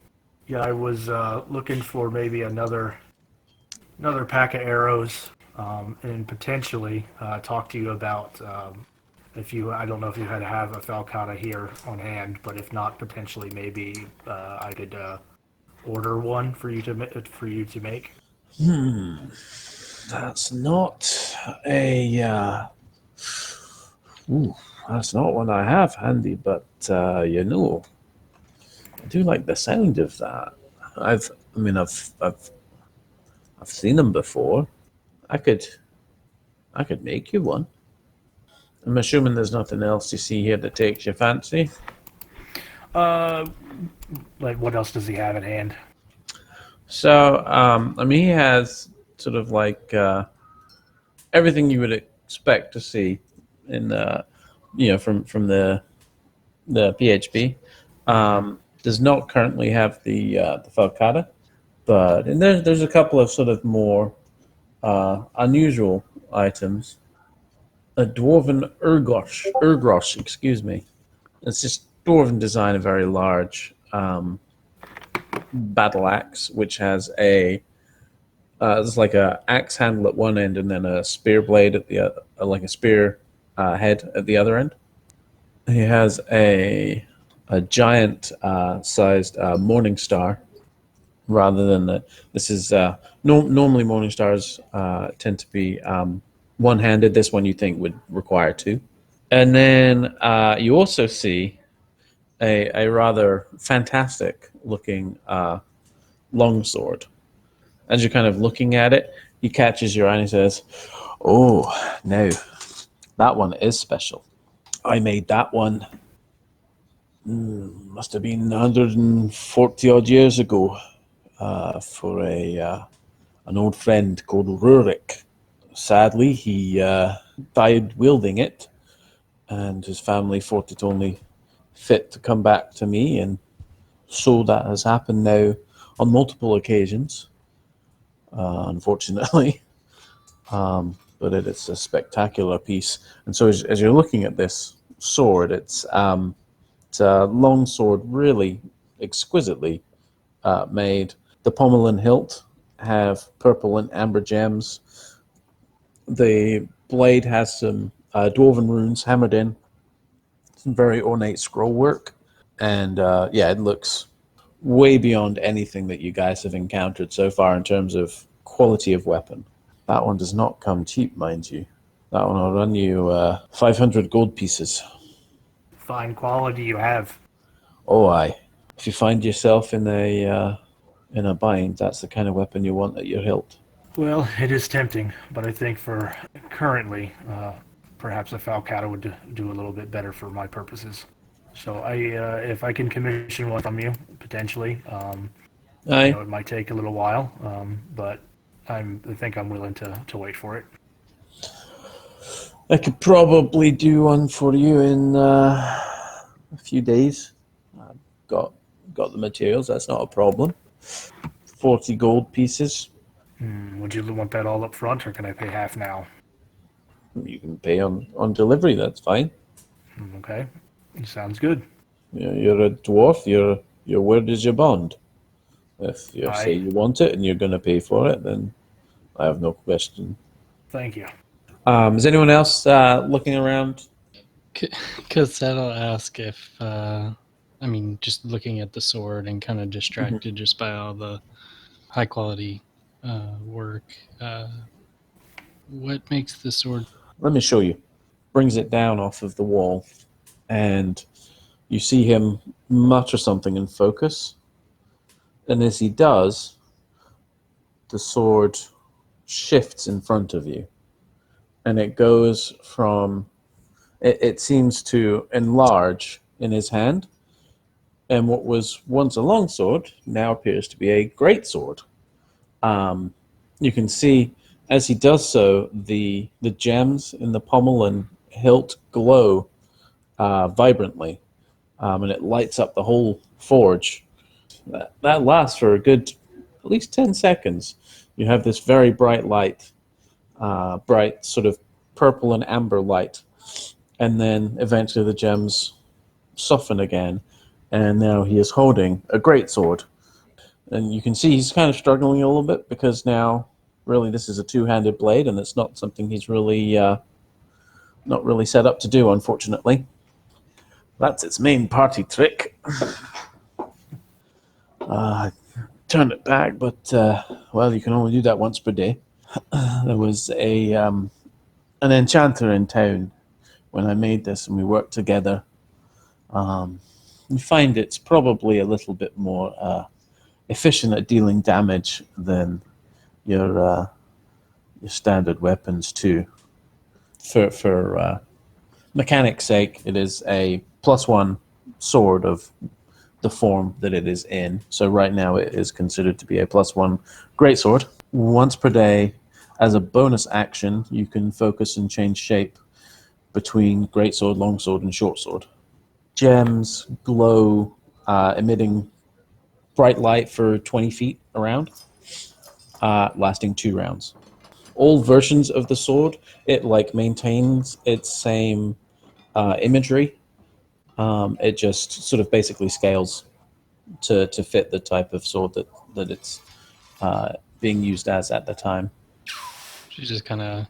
G: Yeah, I was looking for maybe another pack of arrows, and potentially talk to you about I don't know if you had to have a falcata here on hand, but if not, potentially maybe I could order one for you to make.
B: That's not that's not one I have handy, but I do like the sound of that. I've seen them before. I could make you one. I'm assuming there's nothing else you see here that takes your fancy.
G: Like what else does he have at hand?
B: So, he has sort of like everything you would expect to see in from the the PHP, does not currently have the falcata, but and there's a couple of sort of more unusual items. A dwarven urgrosh, excuse me. It's just dwarven design, a very large battle axe, which has it's like a axe handle at one end and then a spear blade at the other, like a spear head at the other end. He has a giant sized morning star, rather than this is normally morning stars tend to be one-handed. This one you think would require two. And then you also see a rather fantastic looking longsword. As you're kind of looking at it, he catches your eye and he says, "Oh, no, that one is special. I made that one, must have been 140 odd years ago, for an old friend called Rurik. Sadly, he died wielding it, and his family thought it only fit to come back to me, and so that has happened now on multiple occasions, unfortunately. But it's a spectacular piece. And so as you're looking at this sword, it's a long sword, really exquisitely made. The pommel and hilt have purple and amber gems. The blade has some dwarven runes hammered in, some very ornate scroll work, and it looks way beyond anything that you guys have encountered so far in terms of quality of weapon. That one does not come cheap, mind you. That one will run you 500 gold pieces.
G: Fine quality you have.
B: Oh, aye. If you find yourself in a bind, that's the kind of weapon you want at your hilt.
G: Well, it is tempting, but I think for currently, perhaps a falcata would do a little bit better for my purposes. So if I can commission one from you, potentially,
B: Aye.
G: it might take a little while, but I think I'm willing to wait for it.
B: I could probably do one for you in a few days. I've got the materials, that's not a problem. 40 gold pieces.
G: Would you want that all up front, or can I pay half now?
B: You can pay on delivery, that's fine.
G: Okay, sounds good.
B: You're a dwarf, your word is your bond. If you
G: Aye.
B: say you want it and you're going to pay for it, then I have no question.
G: Thank you.
B: Is anyone else looking around?
F: Because that'll ask if, just looking at the sword and kind of distracted just by all the high quality work. What makes the sword?
B: Let me show you. Brings it down off of the wall, and you see him mutter something in focus. And as he does, the sword shifts in front of you. And it goes from... It seems to enlarge in his hand. And what was once a long sword now appears to be a great sword. You can see as he does so, the gems in the pommel and hilt glow vibrantly, and it lights up the whole forge. That lasts for a good at least 10 seconds. You have this very bright light, bright sort of purple and amber light, and then eventually the gems soften again, and now he is holding a great sword. And you can see he's kind of struggling a little bit because now really this is a two-handed blade, and it's not something he's really not really set up to do, unfortunately. That's its main party trick. Turned it back, but you can only do that once per day. There was an enchanter in town when I made this, and we worked together. You find it's probably a little bit more efficient at dealing damage than your standard weapons too. For mechanic's sake, it is a +1 sword of the form that it is in. So right now it is considered to be a +1 greatsword. Once per day, as a bonus action, you can focus and change shape between greatsword, longsword, and shortsword. gems glow, emitting bright light for 20 feet around, lasting 2 rounds. All versions of the sword, it like maintains its same imagery. It just sort of basically scales to fit the type of sword that it's being used as at the time.
F: She's just kind of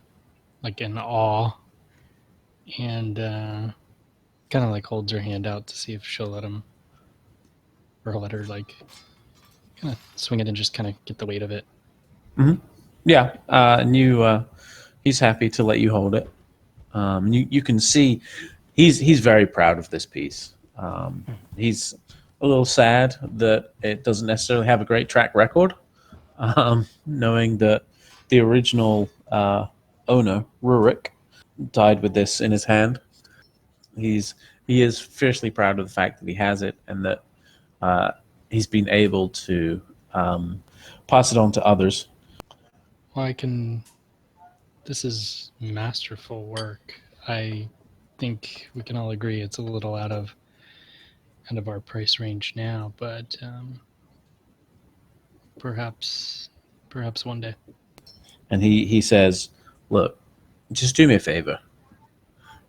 F: like in awe, and kind of like holds her hand out to see if she'll let him, or let her like kind of swing it and just kind of get the weight of it.
B: Yeah, and he's happy to let you hold it. You can see he's very proud of this piece. He's a little sad that it doesn't necessarily have a great track record, knowing that the original owner, Rurik, died with this in his hand. He is fiercely proud of the fact that he has it and that he's been able to pass it on to others.
F: Well, this is masterful work. I think we can all agree it's a little out of kind of our price range now, but perhaps one day.
B: And he says, look, just do me a favor.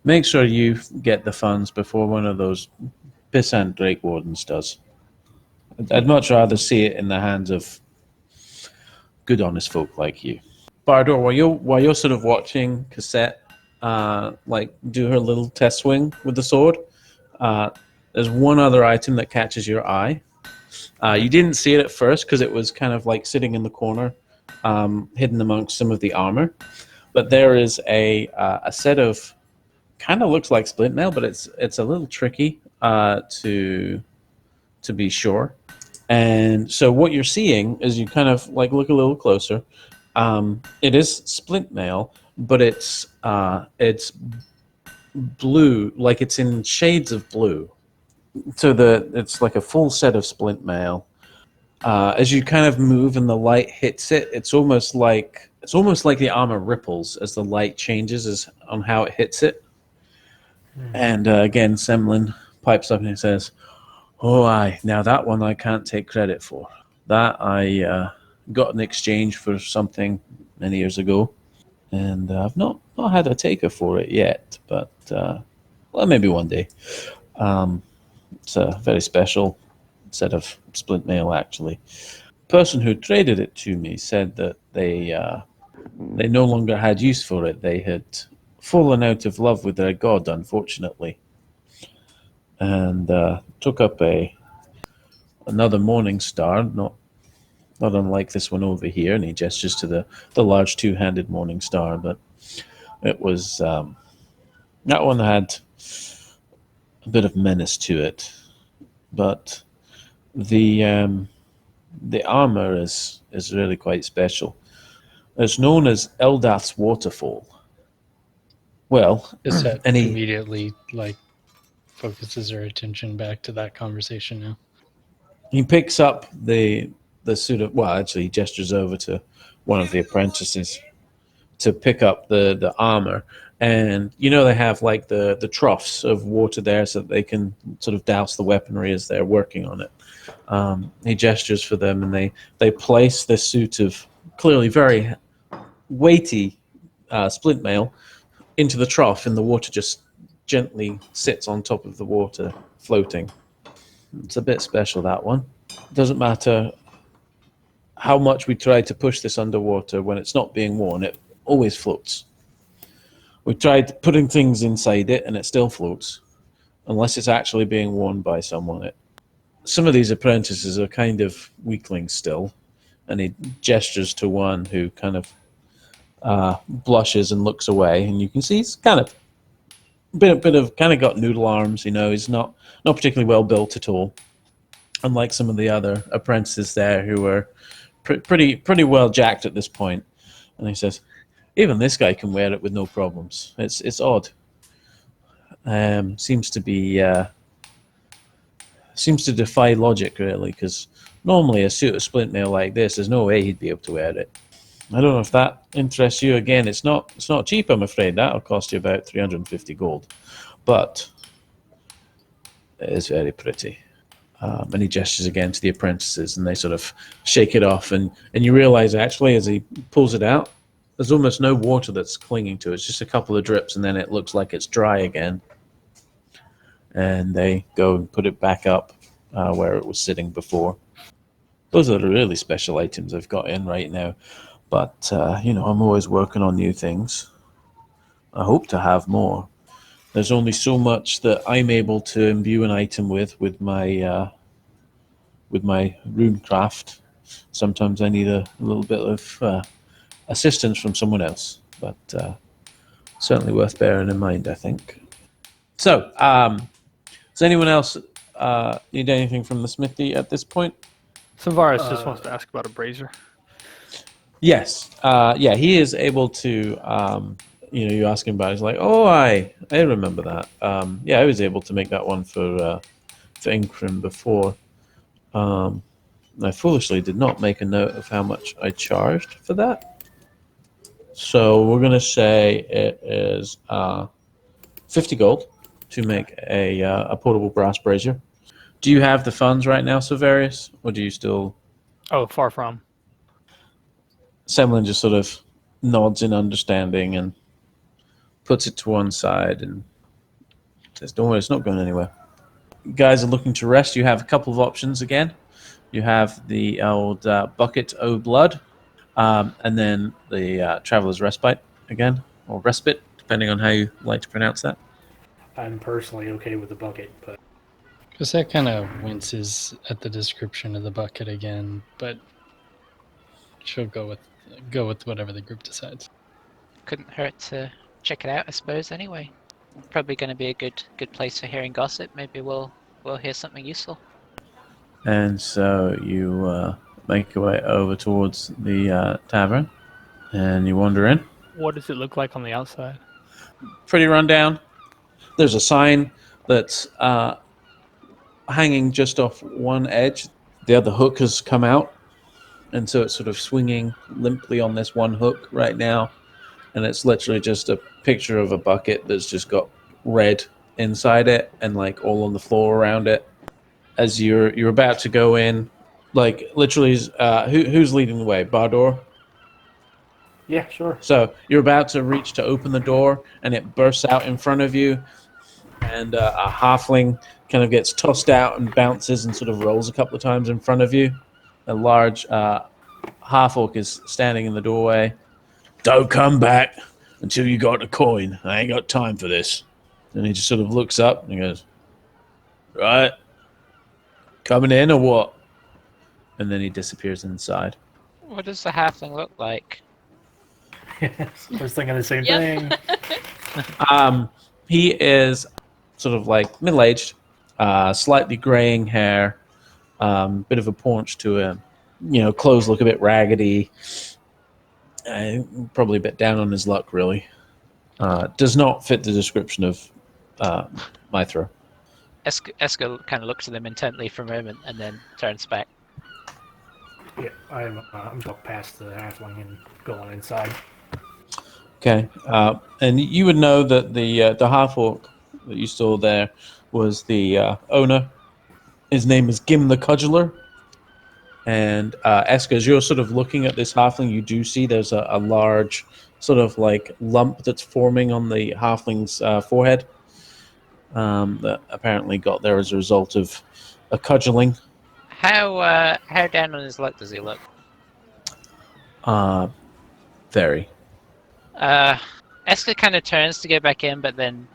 B: Make sure you get the funds before one of those pissant Drake Wardens does. I'd much rather see it in the hands of good, honest folk like you. Bardor, while you're sort of watching Cassette like do her little test swing with the sword, there's one other item that catches your eye. You didn't see it at first because it was kind of like sitting in the corner, hidden amongst some of the armor. But there is a set of, kind of looks like splint mail, but it's a little tricky to be sure. And so what you're seeing is you kind of like look a little closer. It is splint mail, but it's blue, like it's in shades of blue. So it's like a full set of splint mail. As you kind of move and the light hits it, it's almost like the armor ripples as the light changes on how it hits it. And again, Semlin pipes up and he says, "Oh, aye, now that one I can't take credit for. That I got in exchange for something many years ago, and I've not had a taker for it yet, but well, maybe one day. It's a very special set of splint mail, actually. The person who traded it to me said that they no longer had use for it. They had fallen out of love with their god, unfortunately, and took up another morning star, not unlike this one over here, and he gestures to the large two-handed morning star, but it was that one had a bit of menace to it, but the armor is really quite special. It's known as Eldath's Waterfall. Well,
F: Cassette
B: and he
F: immediately like focuses her attention back to that conversation now.
B: He picks up the suit of, well, actually, he gestures over to one of the apprentices to pick up the armor. And, they have like the troughs of water there so that they can sort of douse the weaponry as they're working on it. He gestures for them, and they place this suit of clearly very weighty splint mail into the trough, and the water just gently sits on top of the water, floating. It's a bit special, that one. It doesn't matter how much we try to push this underwater, when it's not being worn, it always floats. We tried putting things inside it, and it still floats, unless it's actually being worn by someone. Some of these apprentices are kind of weaklings still, and he gestures to one who kind of blushes and looks away, and you can see he's kind of bit of kind of got noodle arms. He's not particularly well built at all, unlike some of the other apprentices there who are pretty well jacked at this point. And he says, even this guy can wear it with no problems. It's odd. Seems to defy logic, really, because normally a suit of splint mail like this, there's no way he'd be able to wear it. I don't know if that interests you. Again, it's not cheap, I'm afraid. That'll cost you about 350 gold. But It is very pretty. And he gestures again to the apprentices, and they sort of shake it off. And you realize, actually, as he pulls it out, there's almost no water that's clinging to it. It's just a couple of drips, and then it looks like it's dry again. And they go and put it back up where it was sitting before. Those are the really special items I've got in right now. But, I'm always working on new things. I hope to have more. There's only so much that I'm able to imbue an item with my runecraft. Sometimes I need a little bit of assistance from someone else, but certainly worth bearing in mind, I think. So, does anyone else need anything from the smithy at this point?
C: Savaris just wants to ask about a brazier.
B: Yes. He is able to, you ask him about it, he's like, oh, I remember that. I was able to make that one for Incrim before. I foolishly did not make a note of how much I charged for that. So we're going to say it is 50 gold to make a portable brass brazier. Do you have the funds right now, Silverius? Or do you still...
C: Oh, far from.
B: Semlin just sort of nods in understanding and puts it to one side and says, don't worry, it's not going anywhere. You guys are looking to rest. You have a couple of options again. You have the old Bucket o' Blood, and then the Traveler's Respite again, or Respite, depending on how you like to pronounce that.
G: I'm personally okay with the bucket, but
F: Because that kind of winces at the description of the bucket again, but she'll go with whatever the group decides.
D: Couldn't hurt to check it out, I suppose. Anyway, probably going to be a good place for hearing gossip. Maybe we'll hear something useful.
B: And so you make your way over towards the tavern, and you wander in.
C: What does it look like on the outside?
B: Pretty rundown. There's a sign that's hanging just off one edge. The other hook has come out, and so it's sort of swinging limply on this one hook right now. And it's literally just a picture of a bucket that's just got red inside it and like all on the floor around it. As you're about to go in, like literally, who's leading the way? Bardor?
G: yeah, sure.
B: So you're about to reach to open the door, and it bursts out in front of you, and a halfling kind of gets tossed out and bounces and sort of rolls a couple of times in front of you. A large half-orc is standing in the doorway. Don't come back until you got a coin. I ain't got time for this. And he just sort of looks up and he goes, right, coming in or what? And then he disappears inside.
D: What does the halfling look like?
G: I was thinking the same
E: Yep.
G: thing.
B: He is sort of like middle-aged, slightly graying hair, bit of a paunch to him. Clothes look a bit raggedy. Probably a bit down on his luck, really. Does not fit the description of Mithra.
D: Eska kind of looks at them intently for a moment and then turns back.
G: Yeah, I'm going past the halfling and going inside.
B: Okay, and you would know that the half-orc that you saw there was the owner. His name is Gim the Cudgeler. And Eska, as you're sort of looking at this halfling, you do see there's a large sort of like lump that's forming on the halfling's forehead that apparently got there as a result of a cudgeling.
D: How down on his luck does he look?
B: Very.
D: Eska kind of turns to go back in, but then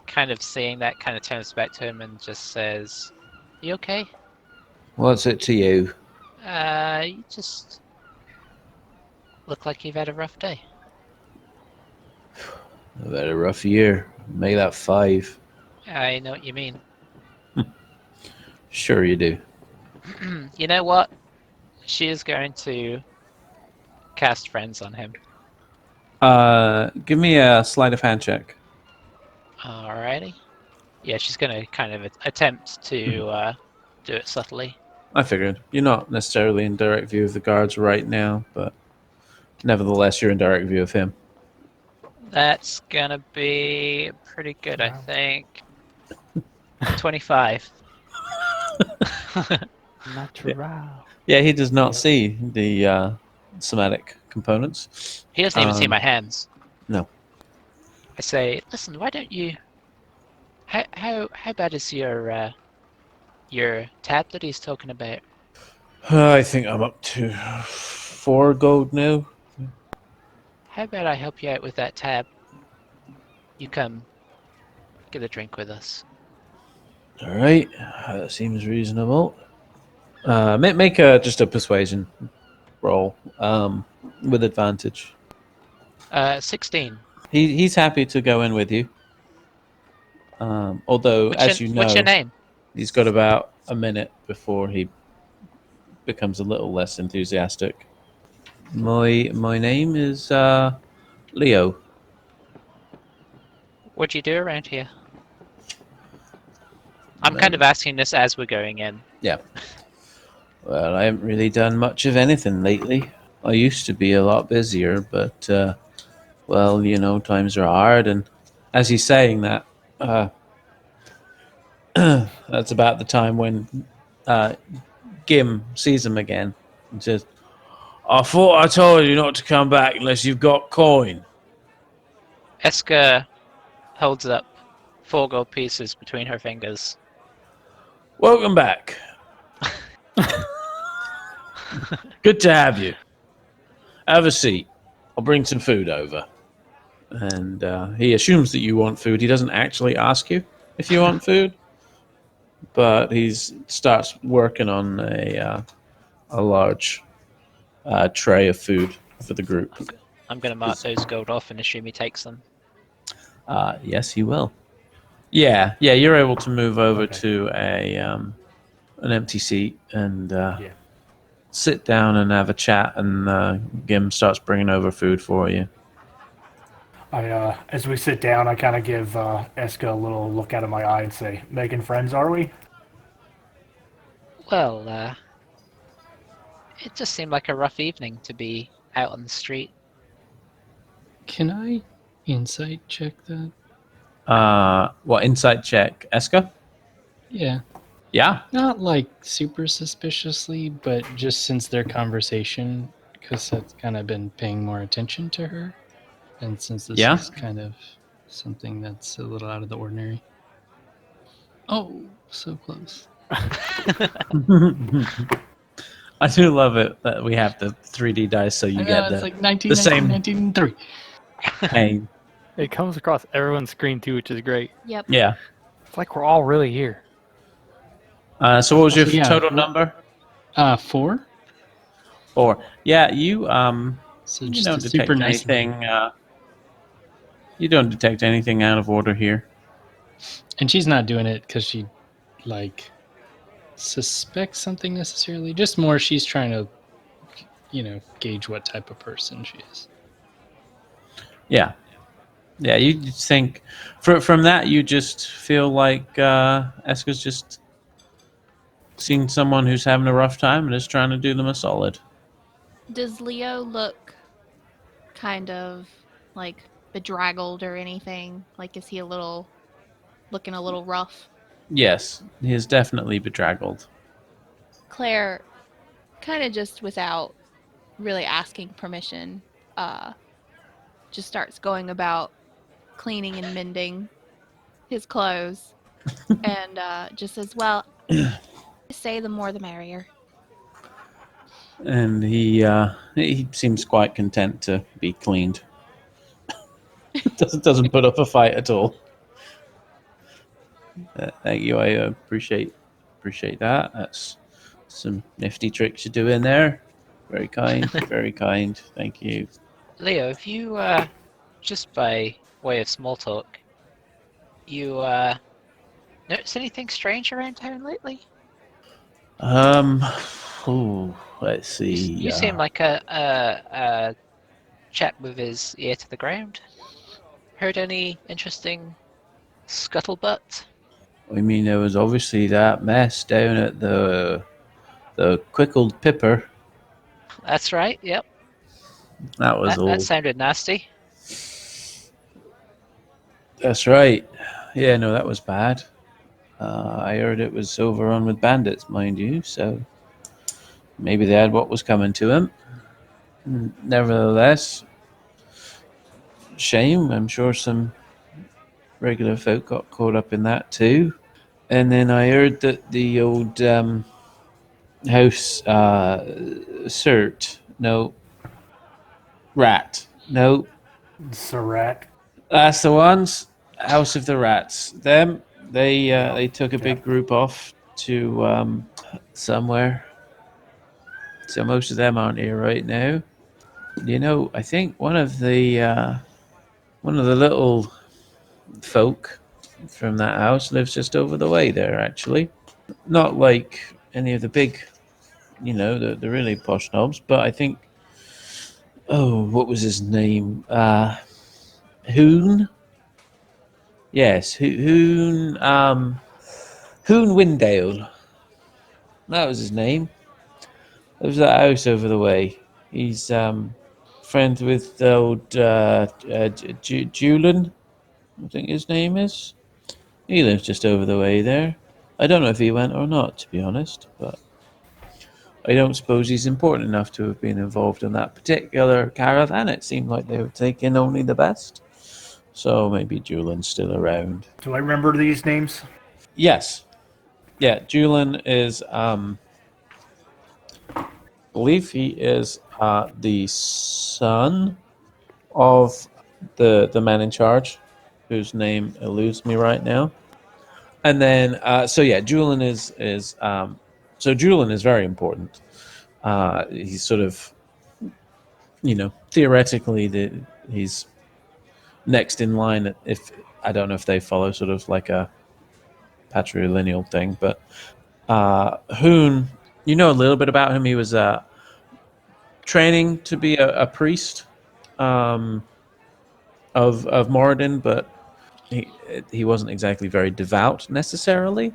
D: kind of seeing that kind of turns back to him and just says, "You okay?"
B: What's it to you?
D: You just look like you've had a rough day.
B: I've had a rough year. Make that 5.
D: I know what you mean.
B: Sure you do.
D: You know what? She is going to cast friends on him.
B: Give me a sleight of hand check.
D: Alrighty. Yeah, she's going to kind of attempt to do it subtly.
B: I figured. You're not necessarily in direct view of the guards right now, but nevertheless, you're in direct view of him.
D: That's going to be pretty good, I think. 25.
C: Natural.
B: Yeah, he does not see the somatic components.
D: He doesn't even see my hands.
B: No.
D: I say, listen, why don't you... How bad is your tab that he's talking about?
B: I think I'm up to 4 gold now.
D: How about I help you out with that tab? You come get a drink with us.
B: All right, that seems reasonable. Make just a persuasion roll with advantage.
D: 16.
B: He's happy to go in with you. Although, as you
D: What's your
B: know,
D: name?
B: he's got about a minute before he becomes a little less enthusiastic. My name is Leo.
D: What do you do around here? I'm kind of asking this as we're going in.
B: Yeah. Well, I haven't really done much of anything lately. I used to be a lot busier, but well, you know, times are hard. And as he's saying that, that's about the time when Gim sees him again and says, "I thought I told you not to come back unless you've got coin."
D: Eska holds up 4 gold pieces between her fingers.
B: Welcome back. Good to have you. Have a seat. I'll bring some food over. And he assumes that you want food. He doesn't actually ask you if you want food, but he starts working on a large tray of food for the group.
D: I'm going to mark those gold off and assume he takes them.
B: Yes, he will. Yeah, you're able to move over to an empty seat and sit down and have a chat, and Gim starts bringing over food for you.
G: As we sit down, I kind of give Eska a little look out of my eye and say, "Making friends, are we?"
D: Well, it just seemed like a rough evening to be out on the street.
F: Can I insight check that?
B: What, insight check, Eska?
F: Yeah.
B: Yeah.
F: Not like super suspiciously, but just since their conversation, because I've kind of been paying more attention to her. And since this is kind of something that's a little out of the ordinary. Oh, so close.
B: I do love it that we have the 3D dice so you get
F: it's like 19,
B: the
F: 19,
B: same
F: 19, 3.
B: pain.
C: It comes across everyone's screen too, which is great.
E: Yep.
B: Yeah.
C: It's like we're all really here.
B: So what was your
F: Also, yeah,
B: total number?
F: 4.
B: 4. Yeah, you
F: So
B: you
F: just
B: don't
F: a
B: detect
F: super nice
B: anything. You don't detect anything out of order here.
F: And she's not doing it because she, like, suspects something necessarily. Just more she's trying to, gauge what type of person she is.
B: Yeah. Yeah, you just think from that you just feel like Eska's just seen someone who's having a rough time and is trying to do them a solid.
E: Does Leo look kind of like bedraggled or anything? Like, is he looking a little rough?
B: Yes, he is definitely bedraggled.
E: Claire, kind of just without really asking permission, just starts going about cleaning and mending his clothes and just says, well, say the more the merrier.
B: And he seems quite content to be cleaned. doesn't put up a fight at all. Thank you. I appreciate that. That's some nifty tricks you do in there. Very kind. Very kind. Thank you.
D: Leo, if you, just by way of small talk, you notice anything strange around town lately?
B: Let's see.
D: You seem like a chap with his ear to the ground. Heard any interesting scuttlebutt?
B: I mean, there was obviously that mess down at the Quickled Pipper.
D: That's right, yep.
B: That was all.
D: That sounded nasty.
B: That's right. Yeah, no, that was bad. I heard it was overrun with bandits, mind you, so maybe they had what was coming to them. Nevertheless, shame. I'm sure some regular folk got caught up in that too. And then I heard that the old house, Cert, no, Rat, no,
G: Surratt.
B: that's the ones. House of the Rats. Them. They took a big
G: Yep.
B: group off to somewhere. So most of them aren't here right now. You know, I think one of the little folk from that house lives just over the way there. Actually, not like any of the big, the really posh knobs, but I think. Oh, what was his name? Hoon. Yes, Hoon. Hoon Windale. That was his name. There was that house over the way. He's friends with the old Julian, I think his name is. He lives just over the way there. I don't know if he went or not, to be honest, but I don't suppose he's important enough to have been involved in that particular caravan. It seemed like they were taking only the best. So maybe Julian's still around.
G: Do I remember these names?
B: Yes. Yeah, Julian is believe he is the son of the man in charge, whose name eludes me right now. And then, so yeah, Julian is so Julian is very important. He's sort of, theoretically, he's next in line. If I don't know if they follow sort of like a patrilineal thing, but Hoon, you know a little bit about him. He was training to be a priest of Moradin, but he wasn't exactly very devout necessarily.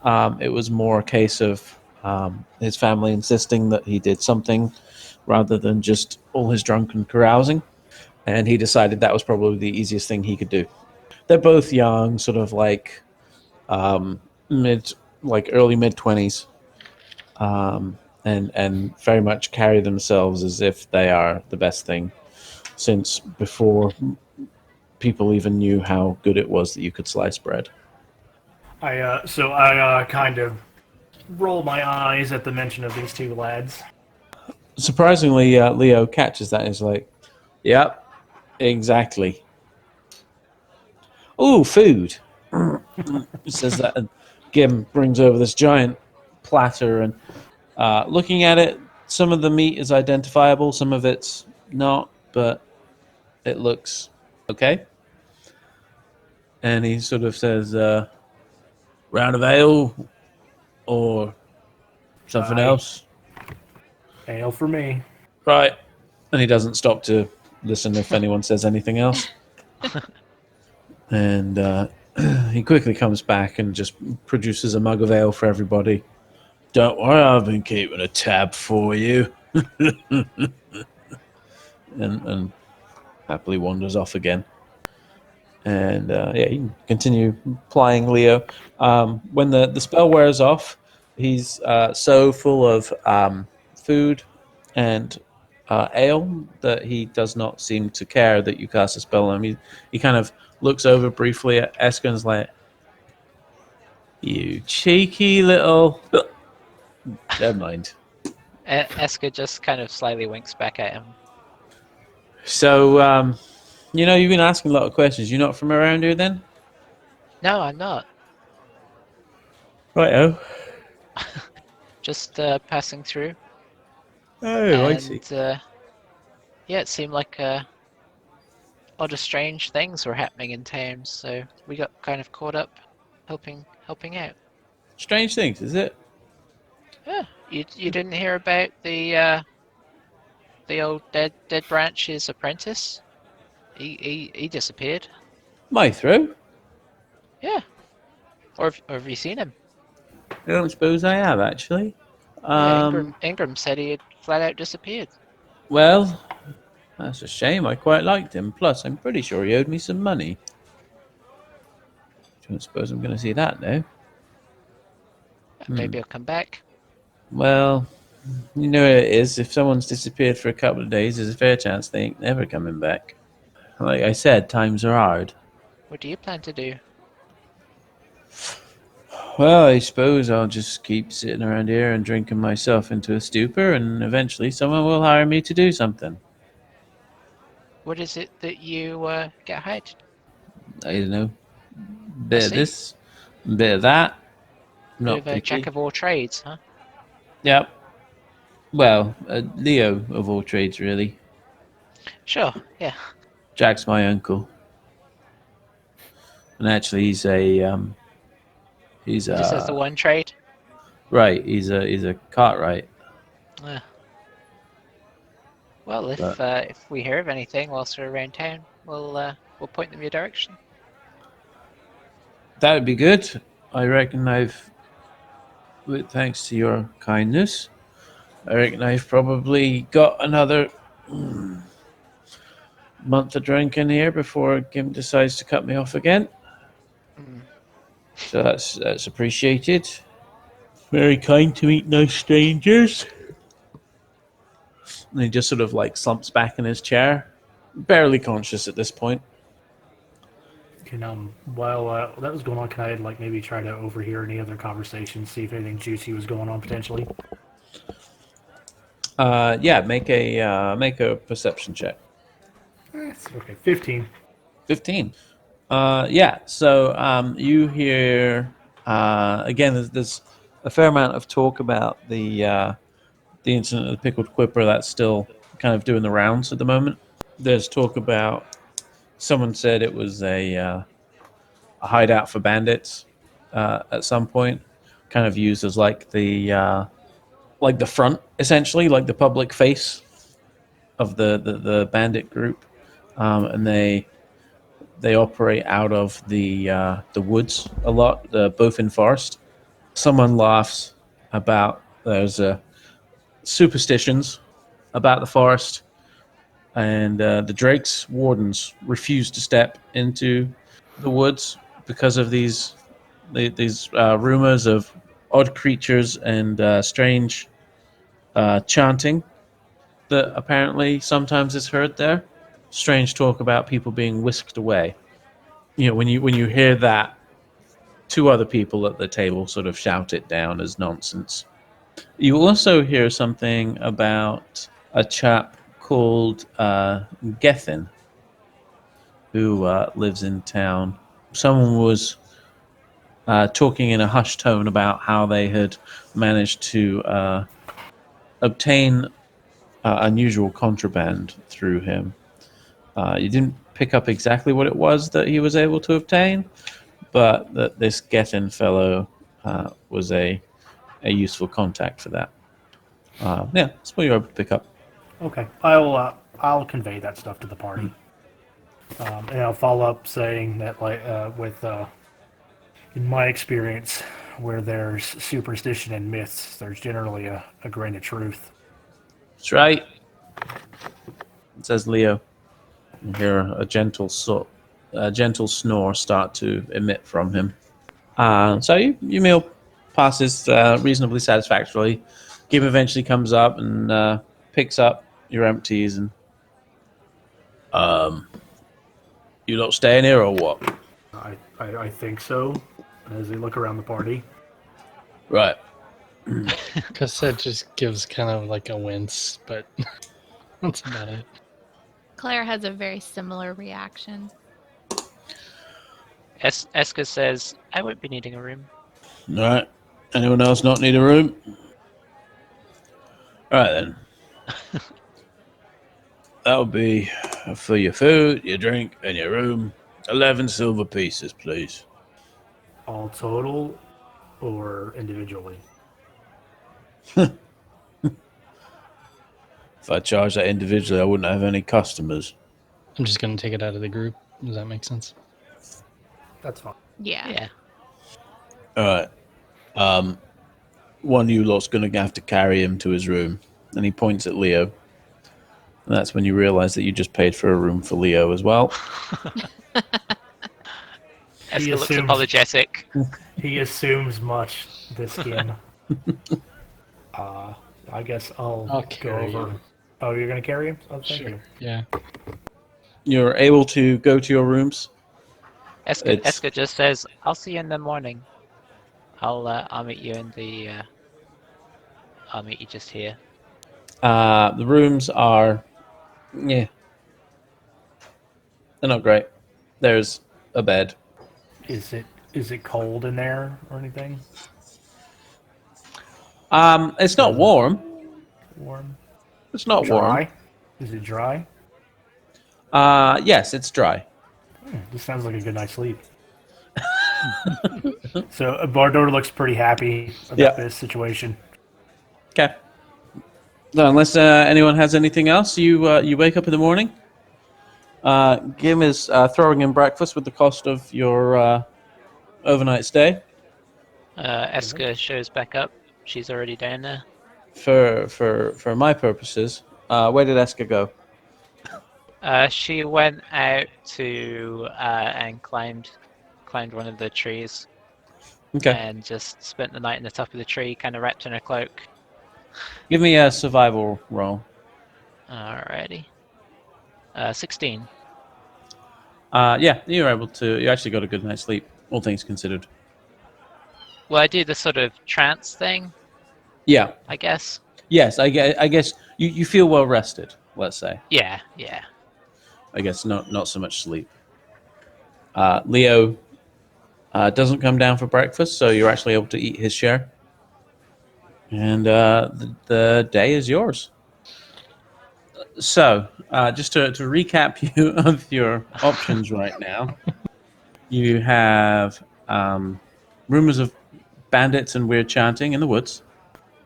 B: It was more a case of his family insisting that he did something rather than just all his drunken carousing, and he decided that was probably the easiest thing he could do. They're both young, sort of like early mid-20s, and very much carry themselves as if they are the best thing since before people even knew how good it was that you could slice bread.
G: I kind of roll my eyes at the mention of these two lads.
B: Surprisingly, Leo catches that and is like, "Yep, exactly." Oh, food. He says that, and Gim brings over this giant platter, and looking at it, some of the meat is identifiable, some of it's not, but it looks okay. And he sort of says, "Round of ale or something
G: Aye.
B: else?"
G: Ale for me.
B: Right. And he doesn't stop to listen if anyone says anything else. And he quickly comes back and just produces a mug of ale for everybody. "Don't worry, I've been keeping a tab for you." and happily wanders off again. And yeah, you can continue plying Leo. When the spell wears off, he's so full of food and ale that he does not seem to care that you cast a spell on him. He kind of looks over briefly at Esker and's like, "You cheeky little..." Never mind.
D: Esker just kind of slightly winks back at him.
B: So, you've been asking a lot of questions. You're not from around here then?
D: No, I'm not.
B: Righto.
D: Just passing through.
B: Oh, I see.
D: Yeah, it seemed like a lot of strange things were happening in town, so we got kind of caught up helping out.
B: Strange things, is it?
D: Yeah, you didn't hear about the old dead branch's apprentice? He disappeared.
B: My throat?
D: Yeah. Or have you seen him?
B: I don't suppose I have, actually.
D: Yeah, Ingram said he had flat out disappeared.
B: Well, that's a shame. I quite liked him. Plus, I'm pretty sure he owed me some money. Don't suppose I'm going to see that now.
D: Maybe I'll come back.
B: Well, you know what it is. If someone's disappeared for a couple of days, there's a fair chance they ain't never coming back. Like I said, times are hard.
D: What do you plan to do?
B: Well, I suppose I'll just keep sitting around here and drinking myself into a stupor, and eventually someone will hire me to do something.
D: What is it that you get hired to do?
B: I don't know.
D: I
B: Bit of
D: see.
B: this, bit of that.
D: Bit
B: Not
D: of a jack
B: picky.
D: of all trades, huh?
B: Yep. Well, Leo of all trades, really.
D: Sure, yeah.
B: Jack's my uncle, and actually, he's
D: Just as the one trade?
B: right. He's a cartwright.
D: Yeah. Well,
B: But
D: if we hear of anything whilst we're around town, we'll point them your direction.
B: that would be good. I reckon thanks to your kindness, I reckon I've probably got another month of drinking here before Kim decides to cut me off again.
D: Mm.
B: So that's appreciated. Very kind to meet no strangers. And he just sort of like slumps back in his chair, barely conscious at this point.
G: While that was going on, can I like maybe try to overhear any other conversations, see if anything juicy was going on potentially?
B: Yeah, make a perception check.
G: Okay, 15.
B: 15. Yeah. So you hear again. There's a fair amount of talk about the incident of the pickled quipper that's still kind of doing the rounds at the moment. There's talk about someone said it was a hideout for bandits at some point, kind of used as like the front, essentially, like the public face of the bandit group, and they operate out of the woods a lot, both in forest. Someone laughs about there's superstitions about the forest, and the Drake's wardens refuse to step into the woods because of these rumors of odd creatures and strange chanting that apparently sometimes is heard there. Strange talk about people being whisked away. You know, when you hear that, two other people at the table sort of shout it down as nonsense. You also hear something about a chap called Gethin, who lives in town. Someone was talking in a hushed tone about how they had managed to obtain unusual contraband through him. You didn't pick up exactly what it was that he was able to obtain, but that this Gethin fellow was a useful contact for that. Yeah, that's what you were able to pick up.
G: Okay, I'll convey that stuff to the party, and I'll follow up saying that in my experience, where there's superstition and myths, there's generally a grain of truth.
B: That's right, says Leo. You hear a gentle snore start to emit from him. So your meal passes reasonably satisfactorily. Kim eventually comes up and picks up your empties and you not staying here or what?
G: I think so. As they look around the party,
B: Right.
F: Cassette just gives kind of like a wince, but that's about it.
E: Claire has a very similar reaction.
D: Eska says, I won't be needing a room.
B: All right. Anyone else not need a room? All right then. That'll be for your food, your drink, and your room. 11 silver pieces, please.
G: all total or individually.
B: If I charged that individually, I wouldn't have any customers.
F: I'm just going to take it out of the group. Does that make sense?
G: That's fine.
E: Yeah.
D: Yeah.
B: All right. One of you lot's going to have to carry him to his room. And he points at Leo. And that's when you realize that you just paid for a room for Leo as well.
D: Eska looks apologetic.
G: He assumes much, this skin. I guess I'll go
F: carry
G: over.
F: you.
G: Oh, you're gonna carry him? Oh, thank
F: Sure.
G: you.
F: Yeah.
B: You're able to go to your rooms.
D: Eska just says, "I'll see you in the morning. I'll meet you in the. I'll meet you just here."
B: The rooms are, yeah, they're not great. There's a bed.
G: Is it cold in there or anything?
B: It's not warm.
G: Warm?
B: It's not warm.
G: Dry? Is it dry?
B: Yes, it's dry.
G: This sounds like a good night's sleep. So Bardor looks pretty happy about this situation.
B: Okay. So unless anyone has anything else, you wake up in the morning. Gim is throwing in breakfast with the cost of your overnight stay.
D: Eska shows back up. She's already down there.
B: For my purposes, where did Eska go?
D: She went out to and climbed one of the trees.
B: Okay.
D: And just spent the night in the top of the tree, kind of wrapped in her cloak.
B: Give me a survival roll.
D: Alrighty. 16.
B: Yeah, you actually got a good night's sleep, all things considered.
D: Well, I do the sort of trance thing,
B: Yeah.
D: I guess.
B: Yes, I guess you feel well rested, let's say.
D: Yeah.
B: I guess not so much sleep. Leo doesn't come down for breakfast, so you're actually able to eat his share. And the day is yours. So, just to recap you of your options right now, you have rumors of bandits and weird chanting in the woods.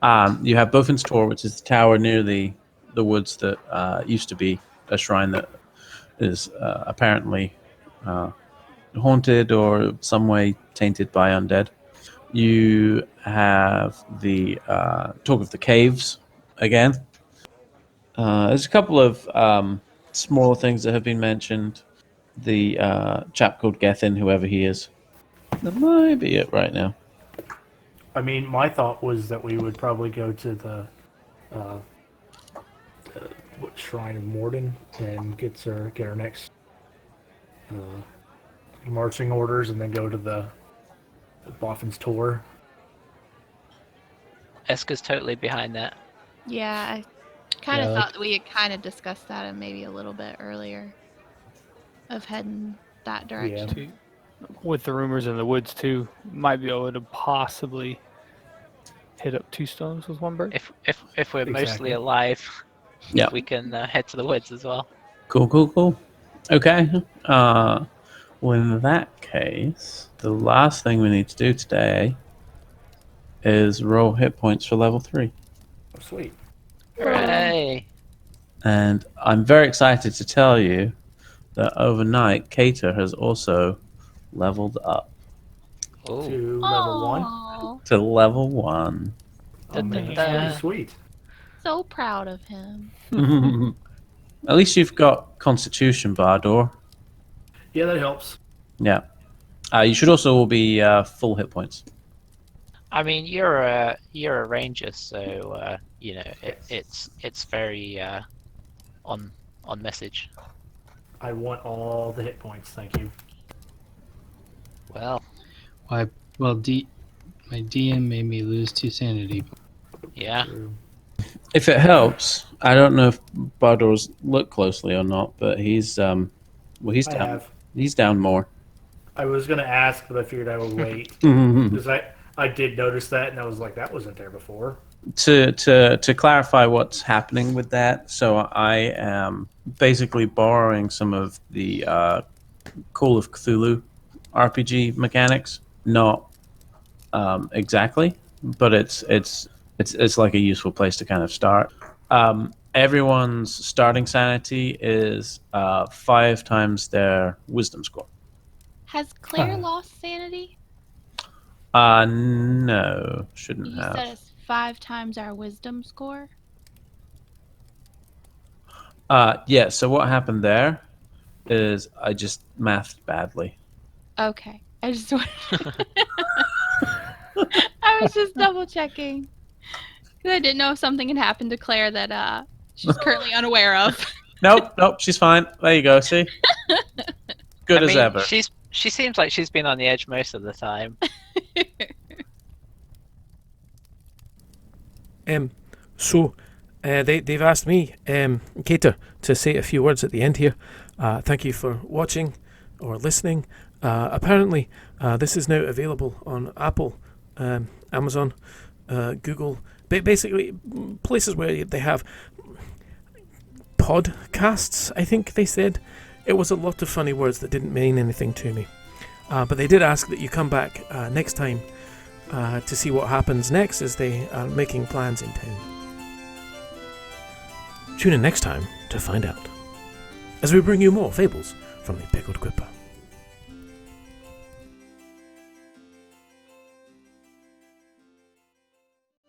B: You have Boffin's Tor, which is the tower near the woods that used to be a shrine that is apparently haunted or some way tainted by undead. You have the talk of the caves again. There's a couple of smaller things that have been mentioned. The chap called Gethin, whoever he is. That might be it right now.
G: I mean, my thought was that we would probably go to the Shrine of Morden and get our next marching orders, and then go to the Boffin's Tor.
D: Eska's totally behind that.
E: Yeah, I kind of
F: Yeah,
E: thought that we had kind of discussed that and maybe a little bit earlier of heading that direction.
C: With the rumors in the woods too, might be able to possibly hit up 2 stones with 1 bird.
D: If we're mostly
G: Exactly.
D: alive,
B: Yeah.
D: we can head to the woods as well.
B: Cool. Okay. Well, in that case, the last thing we need to do today is roll hit points for level 3.
G: Oh, sweet.
D: Hooray!
B: And I'm very excited to tell you that overnight, Cater has also leveled up
D: Ooh.
G: To level 1.
E: Aw,
B: to level 1.
G: Oh, man, that's
D: Da-da-da.
G: pretty sweet.
E: so proud of him.
B: At least you've got Constitution, Bardor.
G: Yeah, that helps.
B: Yeah. You should also all be full hit points.
D: I mean, you're a ranger, so it's very on message.
G: I want all the hit points, thank you.
D: Well,
F: Well, my DM made me lose 2 sanity.
D: yeah.
G: True.
B: If it helps, I don't know if Bardor's looked closely or not, but he's down.
G: I have.
B: He's down more.
G: I was going to ask, but I figured I would wait.
B: to
G: Because I did notice that, and I was like, that wasn't there before.
B: clarify what's happening with that, so I am basically borrowing some of the Call of Cthulhu RPG mechanics. Not exactly, but it's like a useful place to kind of start. Everyone's starting sanity is 5 times their wisdom score.
E: Has Claire lost sanity?
B: No, shouldn't
E: You
B: have.
E: said it's 5 times our wisdom score.
B: Yeah, so what happened there is I just mathed badly.
E: Okay, I just I was just double checking. 'Cause I didn't know if something had happened to Claire that she's currently unaware of.
B: Nope, she's fine. There you go. See, good as ever.
D: She seems like she's been on the edge most of the time.
A: So, they've asked me, Cater, to say a few words at the end here. Thank you for watching or listening. Apparently, this is now available on Apple, Amazon, Google, basically places where they have podcasts, I think they said. It was a lot of funny words that didn't mean anything to me. But they did ask that you come back next time to see what happens next as they are making plans in town. Tune in next time to find out, as we bring you more fables from the Pickled Quipper.